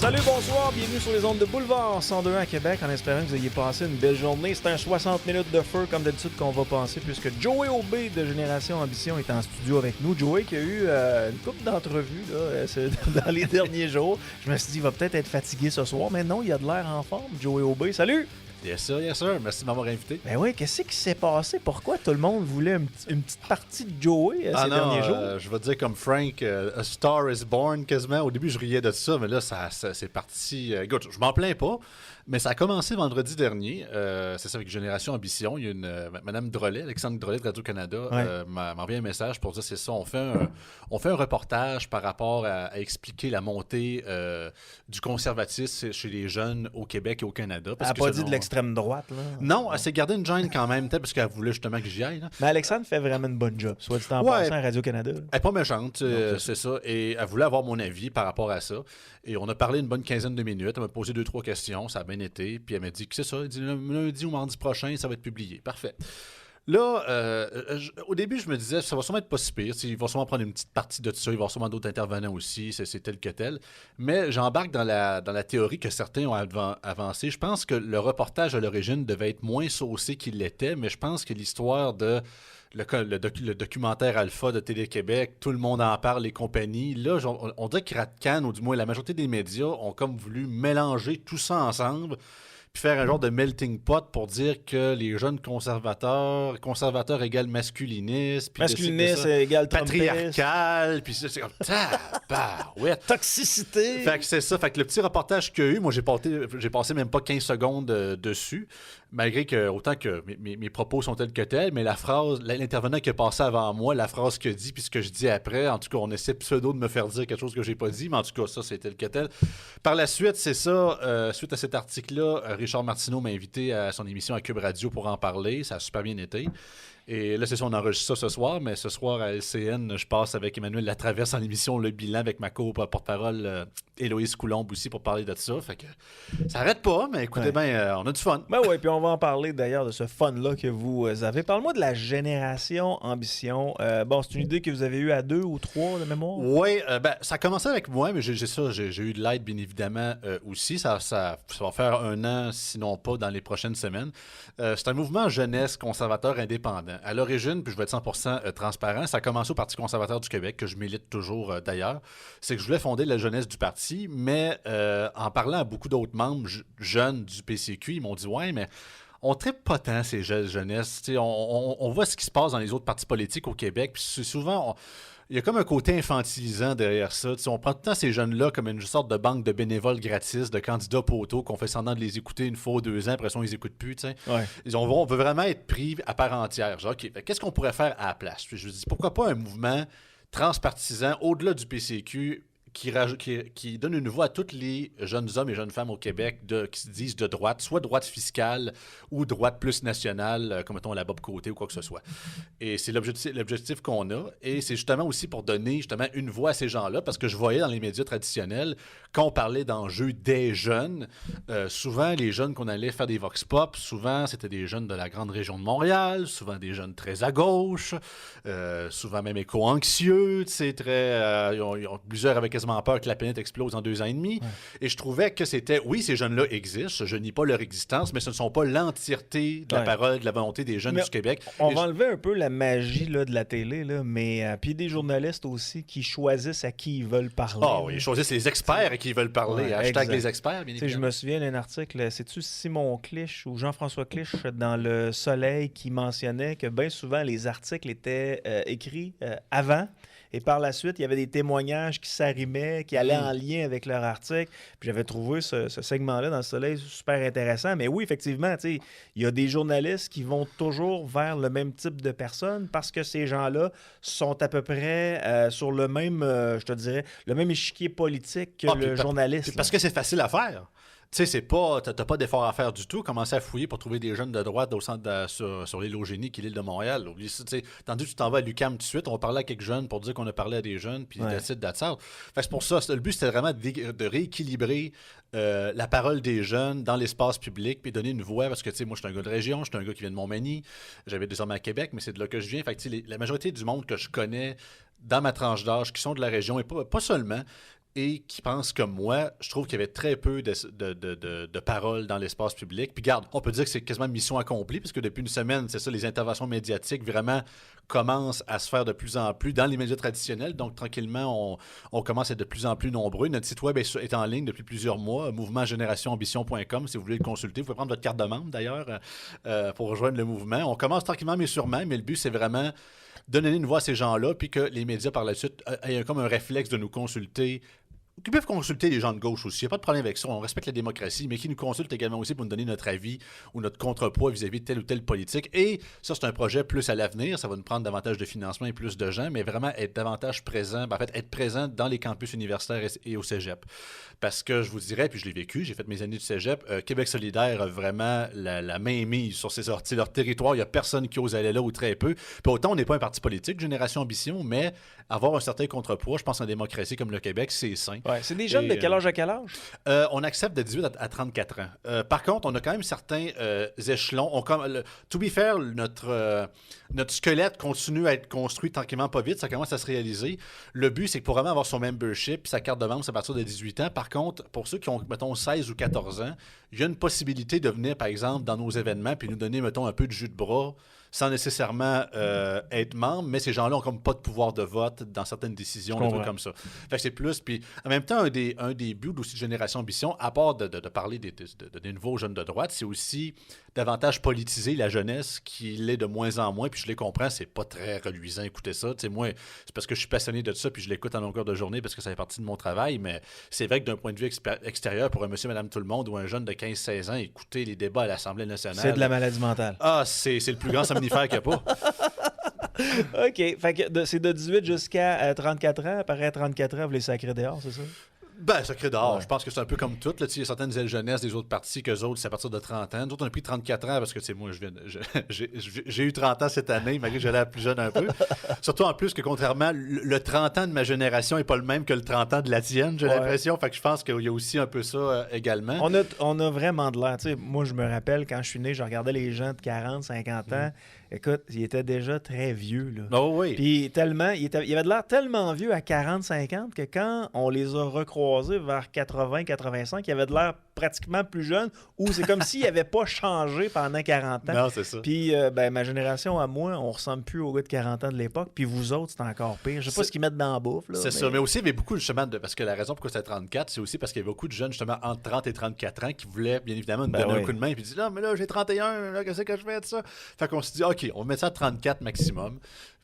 Salut, bonsoir, bienvenue sur les ondes de Boulevard 102 à Québec, en espérant que vous ayez passé une belle journée. C'est un 60 minutes de feu, comme d'habitude, qu'on va passer, puisque Joey Aubé de Génération Ambition est en studio avec nous. Joey qui a eu une couple d'entrevues là, dans les derniers jours. Je me suis dit, il va peut-être être fatigué ce soir, mais non, il a de l'air en forme. Joey Aubé, salut! Yes sir. Merci de m'avoir invité. Ben oui, qu'est-ce qui s'est passé? Pourquoi tout le monde voulait une petite partie de Joey ces derniers jours? Je vais dire comme Frank, A Star is Born quasiment. Au début, je riais de ça, mais là, ça c'est parti. Écoute, je m'en plains pas, mais ça a commencé vendredi dernier. C'est ça, avec Génération Ambition. Il y a une Madame Drolet, Alexandre Drolet de Radio-Canada, m'a envoyé un message pour dire c'est ça, on fait un reportage par rapport à expliquer la montée du conservatisme chez les jeunes au Québec et au Canada. Elle n'a pas dit de l'extrême droite, là. Non, elle s'est gardée une gêne quand même, peut-être parce qu'elle voulait justement que j'y aille. Là. Mais Alexandre fait vraiment une bonne job, soit dit en passant à Radio-Canada. Elle n'est pas méchante, c'est ça. Et elle voulait avoir mon avis par rapport à ça. Et on a parlé une bonne quinzaine de minutes. Elle m'a posé 2-3 questions, ça a bien été. Puis elle m'a dit que c'est ça, elle dit lundi ou mardi prochain, ça va être publié. Parfait. Là, au début, je me disais, ça va sûrement être pas si pire. Il va sûrement prendre une petite partie de ça. Il va y avoir sûrement d'autres intervenants aussi. C'est tel que tel. Mais j'embarque dans la théorie que certains ont avancée. Je pense que le reportage à l'origine devait être moins saucé qu'il l'était. Mais je pense que l'histoire de le documentaire Alpha de Télé-Québec, tout le monde en parle, les compagnies. Là, on dirait que Radcan, ou du moins la majorité des médias, ont comme voulu mélanger tout ça ensemble puis faire un genre de melting pot pour dire que les jeunes conservateurs égale masculiniste. Masculiniste égale patriarcal. Puis c'est comme tabarouette. Toxicité. Fait que c'est ça. Fait que le petit reportage qu'il y a eu, moi, j'ai passé même pas 15 secondes dessus. Malgré que, autant que mes propos sont tels que tels, mais la phrase, l'intervenant qui a passé avant moi, la phrase qu'il a dit, puis ce que je dis après, en tout cas, on essaie pseudo de me faire dire quelque chose que j'ai pas dit, mais en tout cas, ça, c'est tel que tel. Par la suite, c'est ça, suite à cet article-là, Richard Martineau m'a invité à son émission à Cube Radio pour en parler. Ça a super bien été. Et là, c'est ça, on enregistre ça ce soir, mais ce soir à LCN, je passe avec Emmanuel Latraverse en émission Le Bilan avec ma co-porte-parole Héloïse Coulombe aussi pour parler de ça. Fait que ça arrête pas, mais écoutez bien, on a du fun. Ben oui, puis on va en parler d'ailleurs de ce fun-là que vous avez. Parle-moi de la Génération Ambition. Bon, c'est une idée que vous avez eue à 2 ou 3 de mémoire? Oui, ça a commencé avec moi, mais j'ai eu de l'aide bien évidemment aussi. Ça va faire 1 an, sinon pas, dans les prochaines semaines. C'est un mouvement jeunesse conservateur indépendant. À l'origine, puis je vais être 100% transparent, ça a commencé au Parti conservateur du Québec, que je milite toujours d'ailleurs. C'est que je voulais fonder la jeunesse du parti, mais en parlant à beaucoup d'autres membres jeunes du PCQ, ils m'ont dit « Ouais, mais on trippe pas tant ces jeunesses. On voit ce qui se passe dans les autres partis politiques au Québec, puis c'est souvent... Il y a comme un côté infantilisant derrière ça. On prend tout le temps ces jeunes-là comme une sorte de banque de bénévoles gratis, de candidats poteaux, qu'on fait semblant de les écouter une fois ou 2 ans, après ça, on les écoute plus. Ouais. On veut vraiment être pris à part entière. Genre, OK, qu'est-ce qu'on pourrait faire à la place? Puis je me dis, pourquoi pas un mouvement transpartisan au-delà du PCQ qui donne une voix à tous les jeunes hommes et jeunes femmes au Québec qui se disent de droite, soit droite fiscale ou droite plus nationale, comme mettons la Bob Côté ou quoi que ce soit. Et c'est l'objectif qu'on a. Et c'est justement aussi pour donner justement une voix à ces gens-là, parce que je voyais dans les médias traditionnels, quand on parlait d'enjeux des jeunes, souvent les jeunes qu'on allait faire des vox pop, souvent c'était des jeunes de la grande région de Montréal, souvent des jeunes très à gauche, souvent même éco-anxieux, plusieurs avaient quasiment peur que la planète explose en 2 ans et demi. Ouais. Et je trouvais que c'était, oui, ces jeunes-là existent, je nie pas leur existence, mais ce ne sont pas l'entièreté de la parole, de la volonté des jeunes du Québec. On va enlever un peu la magie là, de la télé, là, mais puis des journalistes aussi qui choisissent à qui ils veulent parler. Ah oui, ils choisissent les experts à qui ils veulent parler. Ouais, hashtag les experts, bien évidemment. Je me souviens d'un article, c'est-tu Simon Clich ou Jean-François Clich dans Le Soleil qui mentionnait que bien souvent les articles étaient écrits avant. Et par la suite, il y avait des témoignages qui s'arrimaient, qui allaient en lien avec leur article. Puis j'avais trouvé ce segment-là dans Le Soleil super intéressant. Mais oui, effectivement, il y a des journalistes qui vont toujours vers le même type de personnes parce que ces gens-là sont à peu près sur le même, je te dirais, le même échiquier politique que le journaliste. Parce que c'est facile à faire. Tu sais, t'as pas d'effort à faire du tout. Commencer à fouiller pour trouver des jeunes de droite au centre sur l'île au Génie, qui est l'île de Montréal. Oublie ça, tandis que tu t'en vas à l'UQAM tout de suite, on va parler à quelques jeunes pour dire qu'on a parlé à des jeunes, puis that's it. Fait que c'est pour ça, le but, c'était vraiment de rééquilibrer la parole des jeunes dans l'espace public, puis donner une voix, parce que, tu sais, moi, je suis un gars de région, je suis un gars qui vient de Montmagny, j'habite désormais à Québec, mais c'est de là que je viens. Fait que, la majorité du monde que je connais dans ma tranche d'âge, qui sont de la région, et pas seulement, et qui pensent comme moi, je trouve qu'il y avait très peu de paroles dans l'espace public. Puis garde, on peut dire que c'est quasiment mission accomplie, parce que depuis une semaine, c'est ça, les interventions médiatiques vraiment commencent à se faire de plus en plus dans les médias traditionnels. Donc, tranquillement, on commence à être de plus en plus nombreux. Notre site web est en ligne depuis plusieurs mois, mouvementgénérationambition.com. Si vous voulez le consulter, vous pouvez prendre votre carte de membre, d'ailleurs, pour rejoindre le mouvement. On commence tranquillement, mais sûrement, mais le but, c'est vraiment donner une voix à ces gens-là, puis que les médias, par la suite, aient comme un réflexe de nous consulter, qui peuvent consulter les gens de gauche aussi. Il n'y a pas de problème avec ça. On respecte la démocratie, mais qui nous consultent également aussi pour nous donner notre avis ou notre contrepoids vis-à-vis de telle ou telle politique. Et ça, c'est un projet plus à l'avenir. Ça va nous prendre davantage de financement et plus de gens, mais vraiment être davantage présent, en fait, être présent dans les campus universitaires et au cégep. Parce que je vous dirais, puis je l'ai vécu, j'ai fait mes années du cégep, Québec solidaire a vraiment la main mise sur leur territoire. Il n'y a personne qui ose aller là ou très peu. Puis autant, on n'est pas un parti politique, Génération Ambition, mais avoir un certain contrepours, je pense, en démocratie comme le Québec, c'est sain. Ouais, c'est des jeunes de quel âge à quel âge? On accepte de 18 à 34 ans. Par contre, on a quand même certains échelons. To be fair, notre squelette continue à être construit tranquillement, pas vite. Ça commence à se réaliser. Le but, c'est que pour vraiment avoir son membership, sa carte de membre, c'est à partir de 18 ans. Par contre, pour ceux qui ont, mettons, 16 ou 14 ans, il y a une possibilité de venir, par exemple, dans nos événements puis nous donner, mettons, un peu de jus de bras sans nécessairement être membre, mais ces gens-là ont comme pas de pouvoir de vote dans certaines décisions, des trucs comme ça. Fait que c'est plus, puis en même temps, un des buts aussi de Génération Ambition, à part de parler des nouveaux jeunes de droite, c'est aussi davantage politiser la jeunesse qui l'est de moins en moins, puis je les comprends, c'est pas très reluisant écouter ça. Tu sais, moi, c'est parce que je suis passionné de ça, puis je l'écoute en longueur de journée parce que ça fait partie de mon travail, mais c'est vrai que d'un point de vue extérieur, pour un monsieur, madame, tout le monde, ou un jeune de 15-16 ans, écouter les débats à l'Assemblée nationale... C'est de la maladie mentale. Ah, c'est le plus grand somnifère qu'il n'y a pas. OK. Fait que c'est de 18 jusqu'à 34 ans. Après 34 ans, vous les sacrez dehors, c'est ça? Ben, sacré dehors. Ouais. Je pense que c'est un peu comme tout. Là, il y a certaines ailes jeunesse des autres partis qu'eux autres, c'est à partir de 30 ans. Nous autres, on a pris 34 ans parce que, moi, j'ai eu 30 ans cette année, malgré que j'allais plus jeune un peu. Surtout en plus que, contrairement, le 30 ans de ma génération n'est pas le même que le 30 ans de la tienne, j'ai l'impression. Fait que je pense qu'il y a aussi un peu ça également. On a vraiment de l'air. Tu sais, moi, je me rappelle, quand je suis né, je regardais les gens de 40, 50 ans. Écoute, ils étaient déjà très vieux. Là. Oh oui. Puis il avait de l'air tellement vieux à 40-50 que quand on les a recroisés vers 80-85, il avait de l'air pratiquement plus jeune, ou c'est comme s'il n'avait pas changé pendant 40 ans. Non, c'est ça. Puis ma génération à moi, on ressemble plus aux gars de 40 ans de l'époque. Puis vous autres, c'est encore pire. Je sais pas ce qu'ils mettent dans la bouffe. Là, c'est ça. Mais aussi, il y avait beaucoup, justement, parce que la raison pourquoi c'était 34, c'est aussi parce qu'il y avait beaucoup de jeunes, justement, entre 30 et 34 ans qui voulaient, bien évidemment, nous donner un coup de main. Puis ils disent, là, mais là, j'ai 31, là, qu'est-ce que je fais de ça? Fait qu'on se dit, OK, on va mettre ça à 34 maximum.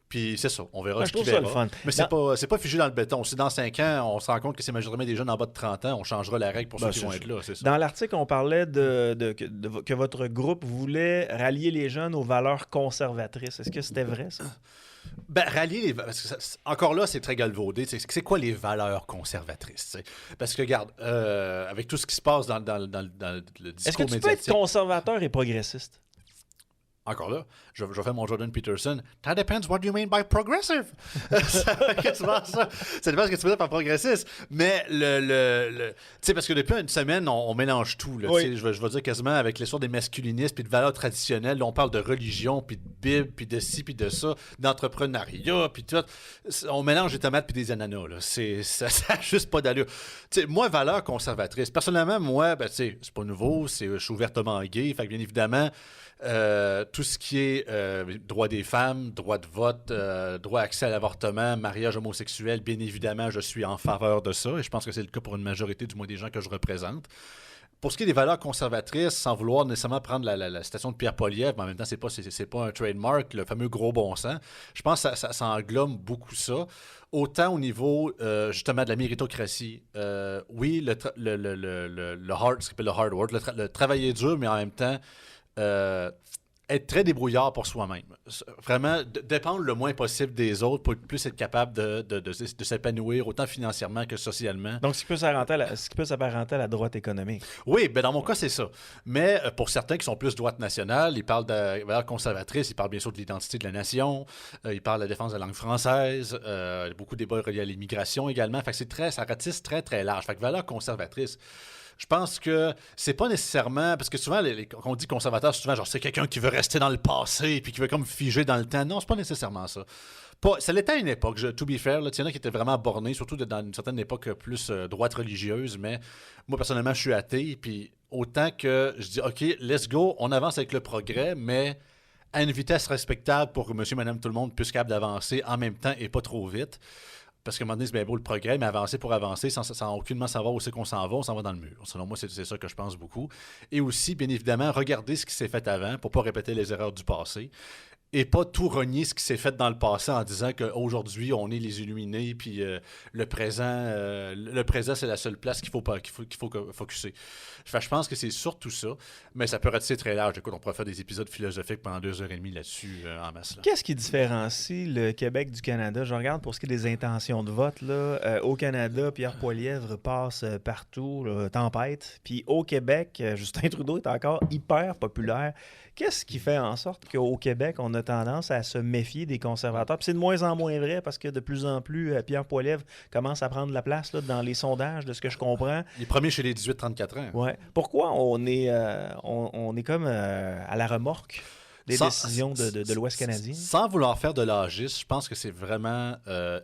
Puis c'est ça, on verra ce qui verra. Le fun. Mais c'est pas figé dans le béton. Si dans 5 ans, on se rend compte que c'est majoritairement des jeunes en bas de 30 ans, on changera la règle pour ceux qui vont être là. C'est ça. Dans l'article, on parlait que votre groupe voulait rallier les jeunes aux valeurs conservatrices. Est-ce que c'était vrai, ça? Ben, rallier les... Parce que encore là, c'est très galvaudé. C'est quoi les valeurs conservatrices? T'sais? Parce que, regarde, avec tout ce qui se passe dans le discours médiatique... Est-ce que tu peux être conservateur et progressiste? Encore là, je vais faire mon Jordan Peterson. That depends what you mean by progressive. Ça dépend ce que tu veux dire par progressiste. Mais tu sais, parce que depuis une semaine, on mélange tout. Là, oui. Je vais dire quasiment avec l'histoire des masculinistes, puis de valeurs traditionnelles. Là, on parle de religion, puis de Bible, puis de ci, puis de ça, d'entrepreneuriat, puis tout. On mélange des tomates puis des ananas. Là. Ça n'a juste pas d'allure. Tu sais, moi, valeurs conservatrices. Personnellement, moi, ben, tu sais, c'est pas nouveau. Je suis ouvertement gay. Fait que bien évidemment... tout ce qui est droit des femmes, droit de vote, droit accès à l'avortement, mariage homosexuel, bien évidemment, je suis en faveur de ça et je pense que c'est le cas pour une majorité du moins des gens que je représente. Pour ce qui est des valeurs conservatrices, sans vouloir nécessairement prendre la citation de Pierre Poilievre, mais en même temps, c'est pas un trademark, le fameux gros bon sens, je pense que ça englobe beaucoup ça. Autant au niveau, justement, de la méritocratie. Oui, le hard, ce qu'on appelle le hard work, le travailler dur, mais en même temps, être très débrouillard pour soi-même. Vraiment, dépendre le moins possible des autres pour plus être capable de s'épanouir autant financièrement que socialement. Donc, ce qui peut s'apparenter à la droite économique. Oui, ben dans mon cas, c'est ça. Mais pour certains qui sont plus droite nationale, ils parlent de valeurs conservatrices, ils parlent bien sûr de l'identité de la nation, ils parlent de la défense de la langue française, beaucoup de débats reliés à l'immigration également. Fait que ça ratisse très, très large. Fait que valeurs conservatrices. Je pense que c'est pas nécessairement... Parce que souvent, quand on dit conservateur, c'est souvent genre c'est quelqu'un qui veut rester dans le passé puis qui veut comme figer dans le temps. Non, c'est pas nécessairement ça. Ça l'était à une époque, to be fair. Il y en a qui étaient vraiment bornés, surtout dans une certaine époque plus droite religieuse. Mais moi, personnellement, je suis athée. Puis autant que je dis, OK, let's go, on avance avec le progrès, mais à une vitesse respectable pour que monsieur, madame, tout le monde puisse capable d'avancer en même temps et pas trop vite. Parce qu'à un moment donné, c'est bien beau le progrès, mais avancer pour avancer sans aucunement savoir où c'est qu'on s'en va, on s'en va dans le mur. Selon moi, c'est ça que je pense beaucoup. Et aussi, bien évidemment, regarder ce qui s'est fait avant pour ne pas répéter les erreurs du passé. Et pas tout renier ce qui s'est fait dans le passé en disant qu'aujourd'hui, on est les illuminés, puis le présent, c'est la seule place qu'il faut focusser. Enfin, je pense que c'est surtout ça, mais ça peut rester très large. Écoute, on pourrait faire des épisodes philosophiques pendant 2h30 là-dessus, en masse. Là. Qu'est-ce qui différencie le Québec du Canada? Je regarde pour ce qui est des intentions de vote. Là, au Canada, Pierre Poilievre passe partout, là, tempête. Puis au Québec, Justin Trudeau est encore hyper populaire. Qu'est-ce qui fait en sorte qu'au Québec, on a tendance à se méfier des conservateurs? Puis c'est de moins en moins vrai parce que de plus en plus, Pierre Poilievre commence à prendre la place là, dans les sondages, de ce que je comprends. Il est premier chez les 18-34 ans. Ouais. Pourquoi on est comme à la remorque des décisions de l'Ouest canadien? Sans vouloir faire de l'agisme, je pense que c'est vraiment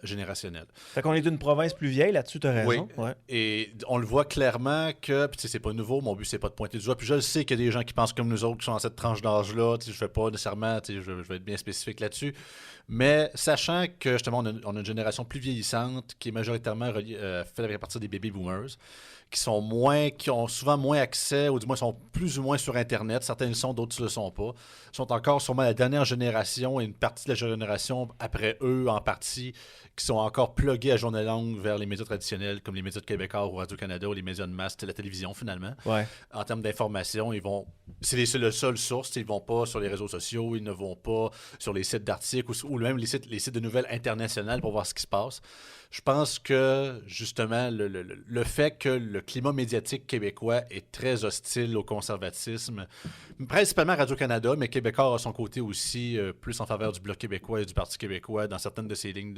générationnel. Fait qu'on est une province plus vieille, là-dessus, tu as raison. Oui, ouais. Et on le voit clairement que, puis c'est pas nouveau, mon but c'est pas de pointer du doigt, puis je le sais qu'il y a des gens qui pensent comme nous autres, qui sont dans cette tranche d'âge-là, je fais pas nécessairement, je vais être bien spécifique là-dessus, mais sachant que justement on a une génération plus vieillissante qui est majoritairement faite à partir des baby boomers, qui ont souvent moins accès, ou du moins sont plus ou moins sur Internet. Certains le sont, d'autres ne le sont pas. Ils sont encore sûrement la dernière génération et une partie de la génération après eux, en partie, qui sont encore plugués à journée longue vers les médias traditionnels, comme les médias de Québécois ou Radio-Canada ou les médias de masse, la télévision finalement. Ouais. En termes d'information, c'est la seule source. Ils ne vont pas sur les réseaux sociaux, ils ne vont pas sur les sites d'articles ou même les sites de nouvelles internationales pour voir ce qui se passe. Je pense que, justement, le fait que le climat médiatique québécois est très hostile au conservatisme, principalement Radio-Canada, mais Québécois a son côté aussi plus en faveur du Bloc québécois et du Parti québécois dans certaines de ses lignes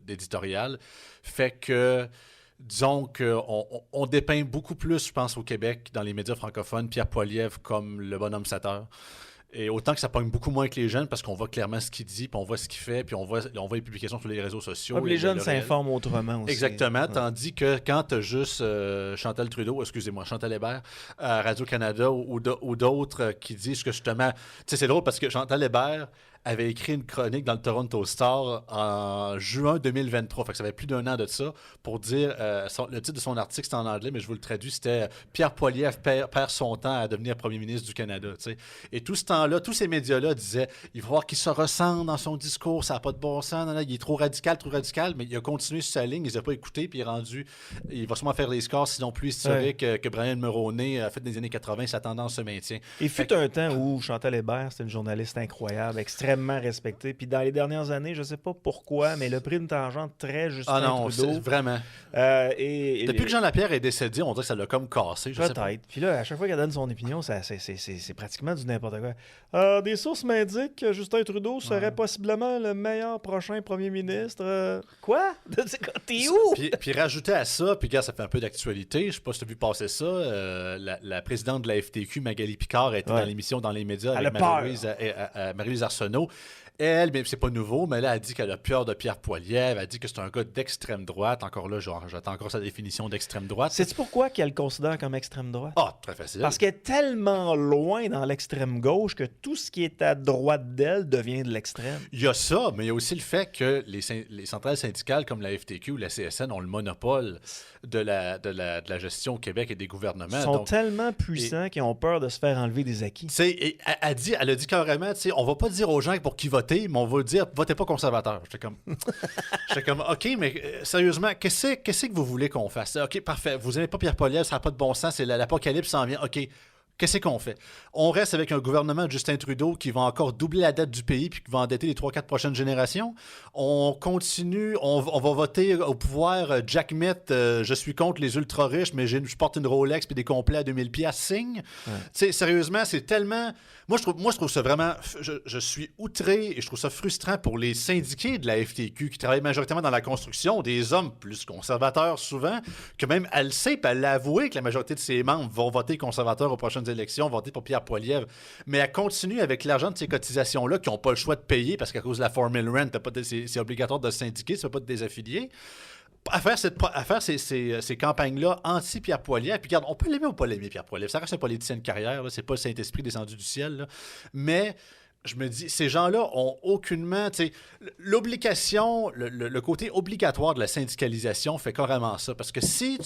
d'éditorial, fait que, disons qu'on dépeint beaucoup plus, je pense, au Québec, dans les médias francophones, Pierre Poilievre comme le bonhomme sateur. Et autant que ça pogne beaucoup moins que les jeunes parce qu'on voit clairement ce qu'il dit, puis on voit ce qu'il fait, puis on voit les publications sur les réseaux sociaux. Les jeunes s'informent autrement aussi. Exactement, ouais. Tandis que quand tu as juste Chantal Hébert à Radio-Canada ou d'autres qui disent que justement... Tu sais, c'est drôle parce que Chantal Hébert avait écrit une chronique dans le Toronto Star en juin 2023, fait que ça fait plus d'1 an de ça, pour dire, le titre de son article, c'était en anglais, mais je vous le traduis, c'était « Pierre Poilievre perd son temps à devenir premier ministre du Canada ». Et tout ce temps-là, tous ces médias-là disaient « Il va falloir qu'il se ressente dans son discours, ça n'a pas de bon sens, il est trop radical, mais il a continué sur sa ligne, il ne les a pas écoutés, puis il va sûrement faire les scores, sinon plus historiques que Brian Mulroney a fait dans les années 80, sa tendance se maintient. Et fut un temps où Chantal Hébert, c'était une journaliste incroyable, extrêmement respectée. Puis dans les dernières années, je ne sais pas pourquoi, mais elle a pris une tangente très Justin Trudeau. Vraiment. Depuis que Jean Lapierre est décédé, on dirait que ça l'a comme cassé. Peut-être. Puis là, à chaque fois qu'elle donne son opinion, c'est pratiquement du n'importe quoi. Des sources m'indiquent que Justin Trudeau serait possiblement le meilleur prochain premier ministre. Quoi? T'es où? Puis rajouter à ça, puis regarde, ça fait un peu d'actualité. Je ne sais pas si tu as vu passer ça. La présidente de la FTQ, Magali Picard, était dans l'émission Dans les médias avec Marie-Louise Arsenault. Elle, bien, c'est pas nouveau, mais là, elle dit qu'elle a peur de Pierre Poilievre. Elle dit que c'est un gars d'extrême droite. Encore là, j'attends encore sa définition d'extrême droite. Sais-tu pourquoi qu'elle le considère comme extrême droite? Ah, très facile. Parce qu'elle est tellement loin dans l'extrême gauche que tout ce qui est à droite d'elle devient de l'extrême. Il y a ça, mais il y a aussi le fait que les centrales syndicales comme la FTQ ou la CSN ont le monopole de la gestion au Québec et des gouvernements. Ils sont tellement puissants qu'ils ont peur de se faire enlever des acquis. Elle a dit carrément, on va pas dire aux gens pour qui voter, mais on va dire, votez pas conservateur. J'étais comme, OK, mais sérieusement, qu'est-ce que vous voulez qu'on fasse? OK, parfait. Vous n'aimez pas Pierre Poilievre, ça n'a pas de bon sens, c'est l'apocalypse s'en vient. OK, Qu'est-ce qu'on fait? On reste avec un gouvernement de Justin Trudeau qui va encore doubler la dette du pays puis qui va endetter les 3-4 prochaines générations. On continue, on va voter au pouvoir Jack Mitt, je suis contre les ultra-riches, mais je porte une Rolex puis des complets à 2000 $, signe. Ouais. Sérieusement, c'est tellement... Moi, je trouve ça vraiment... Je suis outré et je trouve ça frustrant pour les syndiqués de la FTQ qui travaillent majoritairement dans la construction, des hommes plus conservateurs souvent, que même elle sait, puis elle l'a avoué que la majorité de ses membres vont voter conservateur aux prochaines élections, vont voter pour Pierre Poilievre, mais elle continue avec l'argent de ces cotisations-là qui n'ont pas le choix de payer parce qu'à cause de la Formula Rent, c'est obligatoire de se syndiquer, ça ne peut pas te désaffilier. À faire ces campagnes-là anti-Pierre Poilievre. Puis regarde, on peut l'aimer ou pas l'aimer, Pierre Poilievre. Ça reste un politicien de carrière, là. C'est pas le Saint-Esprit descendu du ciel. Là. Mais je me dis, ces gens-là ont aucunement... L'obligation, le côté obligatoire de la syndicalisation fait carrément ça. Parce que si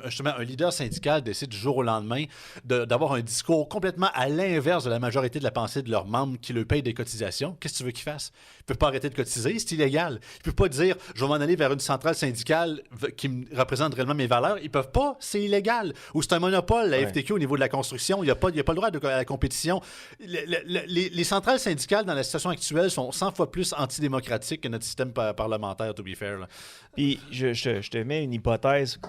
justement, un leader syndical décide du jour au lendemain d'avoir un discours complètement à l'inverse de la majorité de la pensée de leurs membres qui leur payent des cotisations, qu'est-ce que tu veux qu'il fasse? Il ne peut pas arrêter de cotiser, c'est illégal. Il ne peut pas dire, je vais m'en aller vers une centrale syndicale qui me représente réellement mes valeurs. Ils ne peuvent pas, c'est illégal. Ou c'est un monopole, la FTQ, au niveau de la construction. Il n'y a pas le droit à la compétition. Les centrales syndicales, dans la situation actuelle, sont 100 fois plus antidémocratiques que notre système parlementaire, to be fair. Là. Puis, je te mets une hypothèse.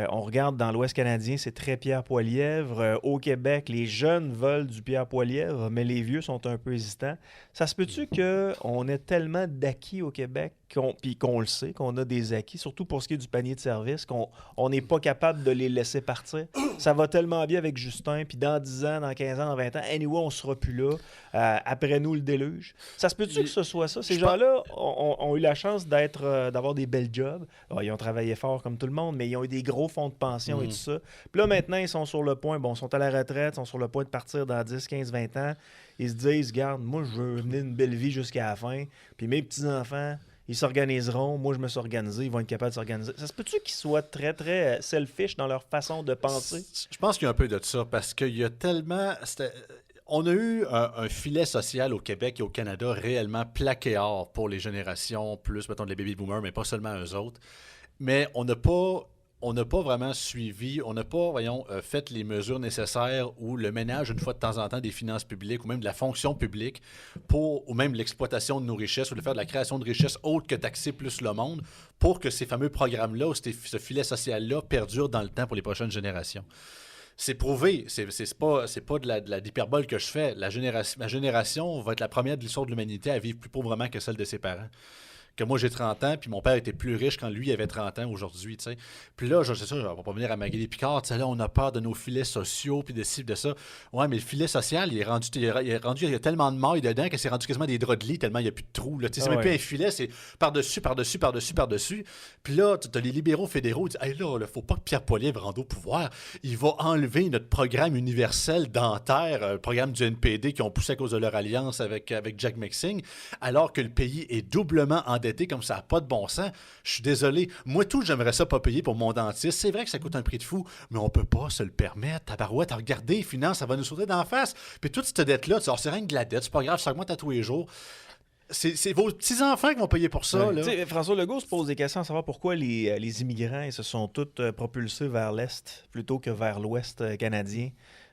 On regarde dans l'Ouest canadien, c'est très Pierre Poilievre. Au Québec, les jeunes veulent du Pierre Poilievre, mais les vieux sont un peu hésitants. Ça se peut-tu qu'on ait tellement d'acquis au Québec, puis qu'on le sait, qu'on a des acquis, surtout pour ce qui est du panier de service, qu'on n'est pas capable de les laisser partir? Ça va tellement bien avec Justin, puis dans 10 ans, dans 15 ans, dans 20 ans, anyway, on ne sera plus là. Après nous, le déluge. Ça se peut-tu que ce soit ça? Ces gens-là ont eu la chance d'avoir des belles jobs. Alors, ils ont travaillé fort comme tout le monde, mais ils ont eu des gros fonds de pension et tout ça. Puis là, maintenant, ils sont sur le point, ils sont à la retraite, ils sont sur le point de partir dans 10, 15, 20 ans. Ils se disent, regarde, moi, je veux mener une belle vie jusqu'à la fin. Puis mes petits-enfants, ils s'organiseront. Moi, je me suis organisé. Ils vont être capables de s'organiser. Ça se peut-tu qu'ils soient très, très selfish dans leur façon de penser? Je pense qu'il y a un peu de ça parce qu'il y a tellement... On a eu un filet social au Québec et au Canada réellement plaqué or pour les générations plus, mettons, les baby boomers, mais pas seulement eux autres. Mais on n'a pas vraiment suivi, on n'a pas, fait les mesures nécessaires ou le ménage une fois de temps en temps des finances publiques ou même de la fonction publique ou même l'exploitation de nos richesses ou de faire de la création de richesses autres que taxer plus le monde pour que ces fameux programmes-là ou ce filet social-là perdure dans le temps pour les prochaines générations. C'est prouvé, c'est pas de l'hyperbole que je fais. Ma génération va être la première de l'histoire de l'humanité à vivre plus pauvrement que celle de ses parents. Que moi, j'ai 30 ans, puis mon père était plus riche quand lui avait 30 ans aujourd'hui, tu sais. Puis là, je sais ça, je vais pas venir à Magali Picard, tu sais, là, on a peur de nos filets sociaux, puis de ci, de ça. Ouais, mais le filet social, il y a tellement de mailles dedans que c'est rendu quasiment des draps de lit, tellement il n'y a plus de trous, là. Tu sais, c'est même plus un filet, c'est par-dessus, par-dessus, par-dessus, par-dessus. Puis là, tu as les libéraux fédéraux, ils disent, hey, là, faut pas que Pierre Poilievre rende au pouvoir. Il va enlever notre programme universel dentaire, le programme du NPD qui ont poussé à cause de leur alliance avec Jack Mixing, alors que le pays est doublement endetté comme ça n'a pas de bon sens. Je suis désolé. Moi, j'aimerais ça pas payer pour mon dentiste. C'est vrai que ça coûte un prix de fou, mais on peut pas se le permettre. Tabarouette, regardez, les finances, ça va nous sauter d'en face. Puis toute cette dette-là, c'est rien que de la dette, c'est pas grave, ça augmente à tous les jours. C'est vos petits-enfants qui vont payer pour ça. Là. François Legault se pose des questions à savoir pourquoi les immigrants ils se sont tous propulsés vers l'Est plutôt que vers l'Ouest canadien.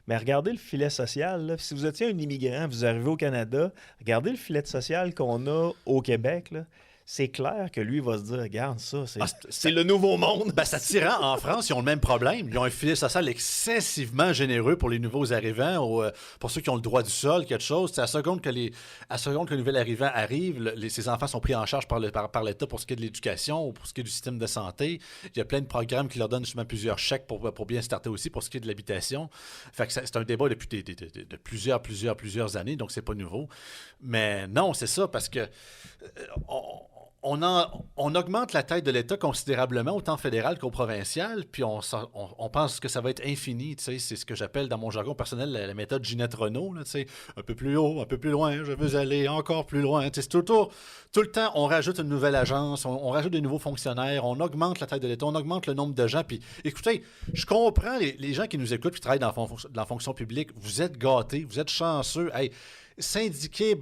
Mais regardez le filet social. Là. Si vous étiez un immigrant, vous arrivez au Canada, regardez le filet social qu'on a au Québec. Là. C'est clair que lui va se dire, regarde ça, c'est le nouveau monde. Ben, ça tire en France, ils ont le même problème. Ils ont un filet social excessivement généreux pour les nouveaux arrivants, pour ceux qui ont le droit du sol, quelque chose. C'est à seconde que le nouvel arrivant arrive, ces enfants sont pris en charge par l'État pour ce qui est de l'éducation ou pour ce qui est du système de santé. Il y a plein de programmes qui leur donnent justement plusieurs chèques pour bien starter aussi pour ce qui est de l'habitation. Fait que c'est un débat depuis de plusieurs années, donc c'est pas nouveau. Mais non, c'est ça, parce que on augmente la taille de l'État considérablement, autant fédéral qu'au provincial, puis on pense que ça va être infini. C'est ce que j'appelle dans mon jargon personnel la méthode Ginette Renault. Là, un peu plus haut, un peu plus loin, je veux aller encore plus loin. C'est tout le temps, on rajoute une nouvelle agence, on rajoute des nouveaux fonctionnaires, on augmente la taille de l'État, on augmente le nombre de gens. Puis écoutez, je comprends les gens qui nous écoutent et qui travaillent dans la fonction publique. Vous êtes gâtés, vous êtes chanceux. Hey, syndiqué,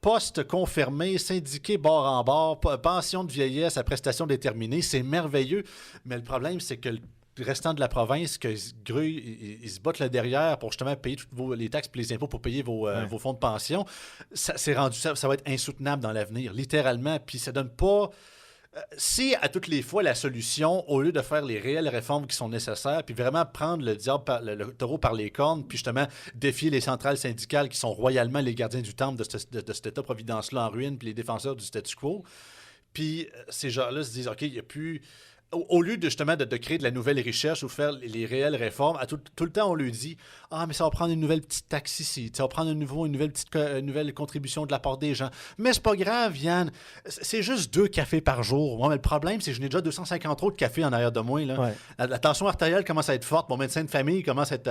poste confirmé, syndiqué bord en bord, pension de vieillesse à prestation déterminée, c'est merveilleux. Mais le problème, c'est que restant de la province que ils se battent le derrière pour justement payer toutes les taxes et les impôts pour payer vos fonds de pension. Ça va être insoutenable dans l'avenir, littéralement. Puis ça donne pas... Si à toutes les fois la solution, au lieu de faire les réelles réformes qui sont nécessaires, puis vraiment prendre le diable le taureau par les cornes, puis justement défier les centrales syndicales qui sont royalement les gardiens du temple de cet État-providence-là en ruine, puis les défenseurs du statu quo, puis ces gens-là se disent, OK, il n'y a plus... Au lieu de justement de créer de la nouvelle richesse ou faire les réelles réformes, tout le temps on lui dit « Ah, mais ça va prendre une nouvelle petite taxe ici, ça va prendre une nouvelle contribution de la part des gens. » Mais c'est pas grave, Yann, c'est juste 2 cafés par jour. Moi, mais le problème, c'est que je n'ai déjà 250 autres cafés en arrière de moi. Là. Ouais. La tension artérielle commence à être forte. Mon médecin de famille commence à être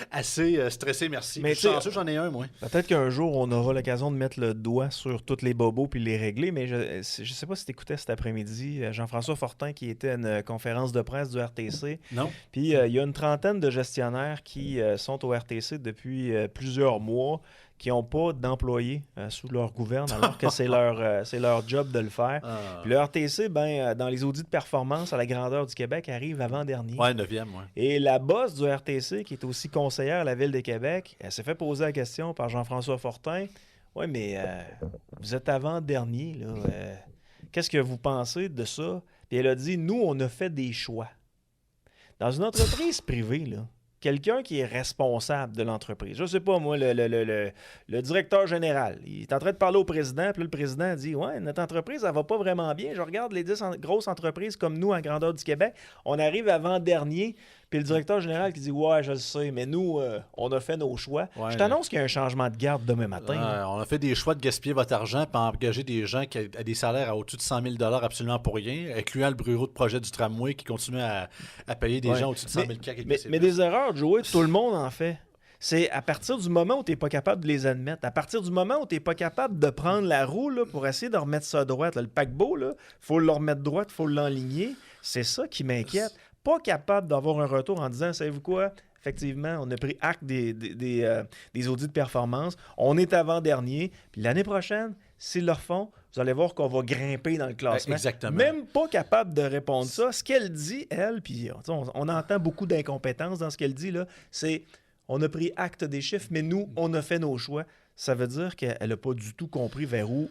assez stressé, merci. Mais j'en ai un, moi. Peut-être qu'un jour, on aura l'occasion de mettre le doigt sur tous les bobos puis les régler, mais je sais pas si tu écoutais cet après-midi Jean-François Fortin qui était à une conférence de presse du RTC. Non. Puis il y a une trentaine de gestionnaires qui sont au RTC depuis plusieurs mois, qui n'ont pas d'employés sous leur gouverne, alors que c'est leur job de le faire. Puis le RTC, dans les audits de performance à la grandeur du Québec, arrive avant-dernier. Ouais, 9e, ouais. Et la boss du RTC, qui est aussi conseillère à la Ville de Québec, elle s'est fait poser la question par Jean-François Fortin. « Oui, mais vous êtes avant-dernier, là. Qu'est-ce que vous pensez de ça? » Puis elle a dit, nous, on a fait des choix. Dans une entreprise privée, là, quelqu'un qui est responsable de l'entreprise, je ne sais pas, moi, le directeur général, il est en train de parler au président, puis là, le président dit, ouais, notre entreprise, elle ne va pas vraiment bien. Je regarde les 10 grosses entreprises comme nous, en grandeur du Québec, on arrive avant-dernier. Puis le directeur général qui dit « Ouais, je le sais, mais nous, on a fait nos choix. Ouais, » Je t'annonce qu'il y a un changement de garde demain matin. On a fait des choix de gaspiller votre argent et engager des gens qui a des salaires à au-dessus de 100 000 absolument pour rien, incluant le bureau de projet du tramway qui continue à payer des gens au-dessus de 100 000 mais des erreurs, Joey, tout le monde en fait. C'est à partir du moment où tu n'es pas capable de les admettre, à partir du moment où tu n'es pas capable de prendre la roue là, pour essayer de remettre ça droite. Là, le paquebot, il faut le remettre droite, il faut l'enligner. C'est ça qui m'inquiète. Pas capable d'avoir un retour en disant, savez-vous quoi? Effectivement, on a pris acte des audits de performance. On est avant-dernier. Puis l'année prochaine, s'ils le refont, vous allez voir qu'on va grimper dans le classement. Exactement. Même pas capable de répondre ça. Ce qu'elle dit, elle, puis on entend beaucoup d'incompétence dans ce qu'elle dit, là, c'est on a pris acte des chiffres, mais nous, on a fait nos choix. Ça veut dire qu'elle n'a pas du tout compris vers où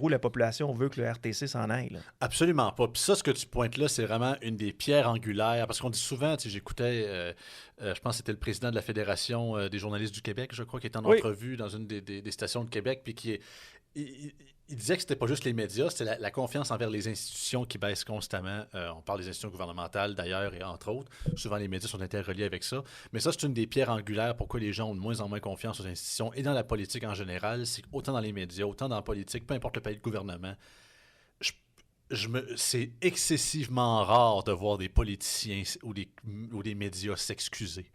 la population veut que le RTC s'en aille. Là. Absolument pas. Puis ça, ce que tu pointes là, c'est vraiment une des pierres angulaires. Parce qu'on dit souvent, j'écoutais, je pense que c'était le président de la Fédération des journalistes du Québec, je crois, qui était en entrevue dans une des stations de Québec, puis il disait que c'était pas juste les médias, c'était la confiance envers les institutions qui baisse constamment. On parle des institutions gouvernementales d'ailleurs, et entre autres. Souvent, les médias sont interreliés avec ça. Mais ça, c'est une des pierres angulaires pourquoi les gens ont de moins en moins confiance aux institutions. Et dans la politique en général, c'est autant dans les médias, autant dans la politique, peu importe le pays de gouvernement. C'est excessivement rare de voir des politiciens ou des médias s'excuser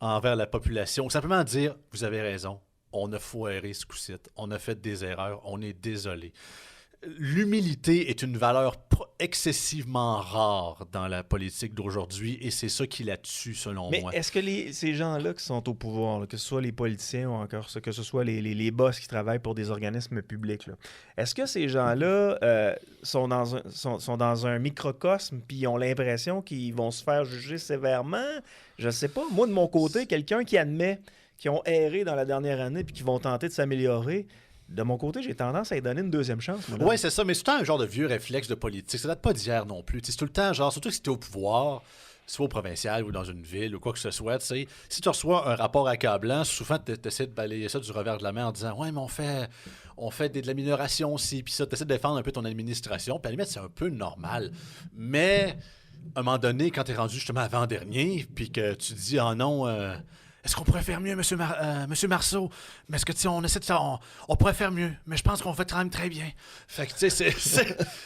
envers la population. Ou simplement dire, vous avez raison. On a foiré ce coup-ci, on a fait des erreurs, on est désolé. L'humilité est une valeur excessivement rare dans la politique d'aujourd'hui et c'est ça qui la tue, selon moi. Mais est-ce que ces gens-là qui sont au pouvoir, là, que ce soit les politiciens ou encore que ce soit les boss qui travaillent pour des organismes publics, là, est-ce que ces gens-là sont dans un microcosme puis ont l'impression qu'ils vont se faire juger sévèrement? Je ne sais pas. Moi, de mon côté, quelqu'un qui admet qui ont erré dans la dernière année puis qui vont tenter de s'améliorer, de mon côté, j'ai tendance à lui donner une deuxième chance. Oui, c'est ça, mais c'est tout le temps un genre de vieux réflexe de politique. Ça date pas d'hier non plus. C'est tout le temps, genre, surtout si tu es au pouvoir, soit au provincial ou dans une ville ou quoi que ce soit, si tu reçois un rapport accablant, souvent tu essaies de balayer ça du revers de la main en disant « Ouais, mais on fait de l'amélioration aussi. » Puis ça, tu essaies de défendre un peu ton administration. Puis à la limite, c'est un peu normal. Mais à un moment donné, quand tu es rendu justement avant-dernier, puis que tu dis « Oh non... est-ce qu'on pourrait faire mieux, Monsieur Marceau? Mais est-ce que, tu sais, on essaie de faire... On pourrait faire mieux, mais je pense qu'on fait quand même très bien. » Fait que, tu sais,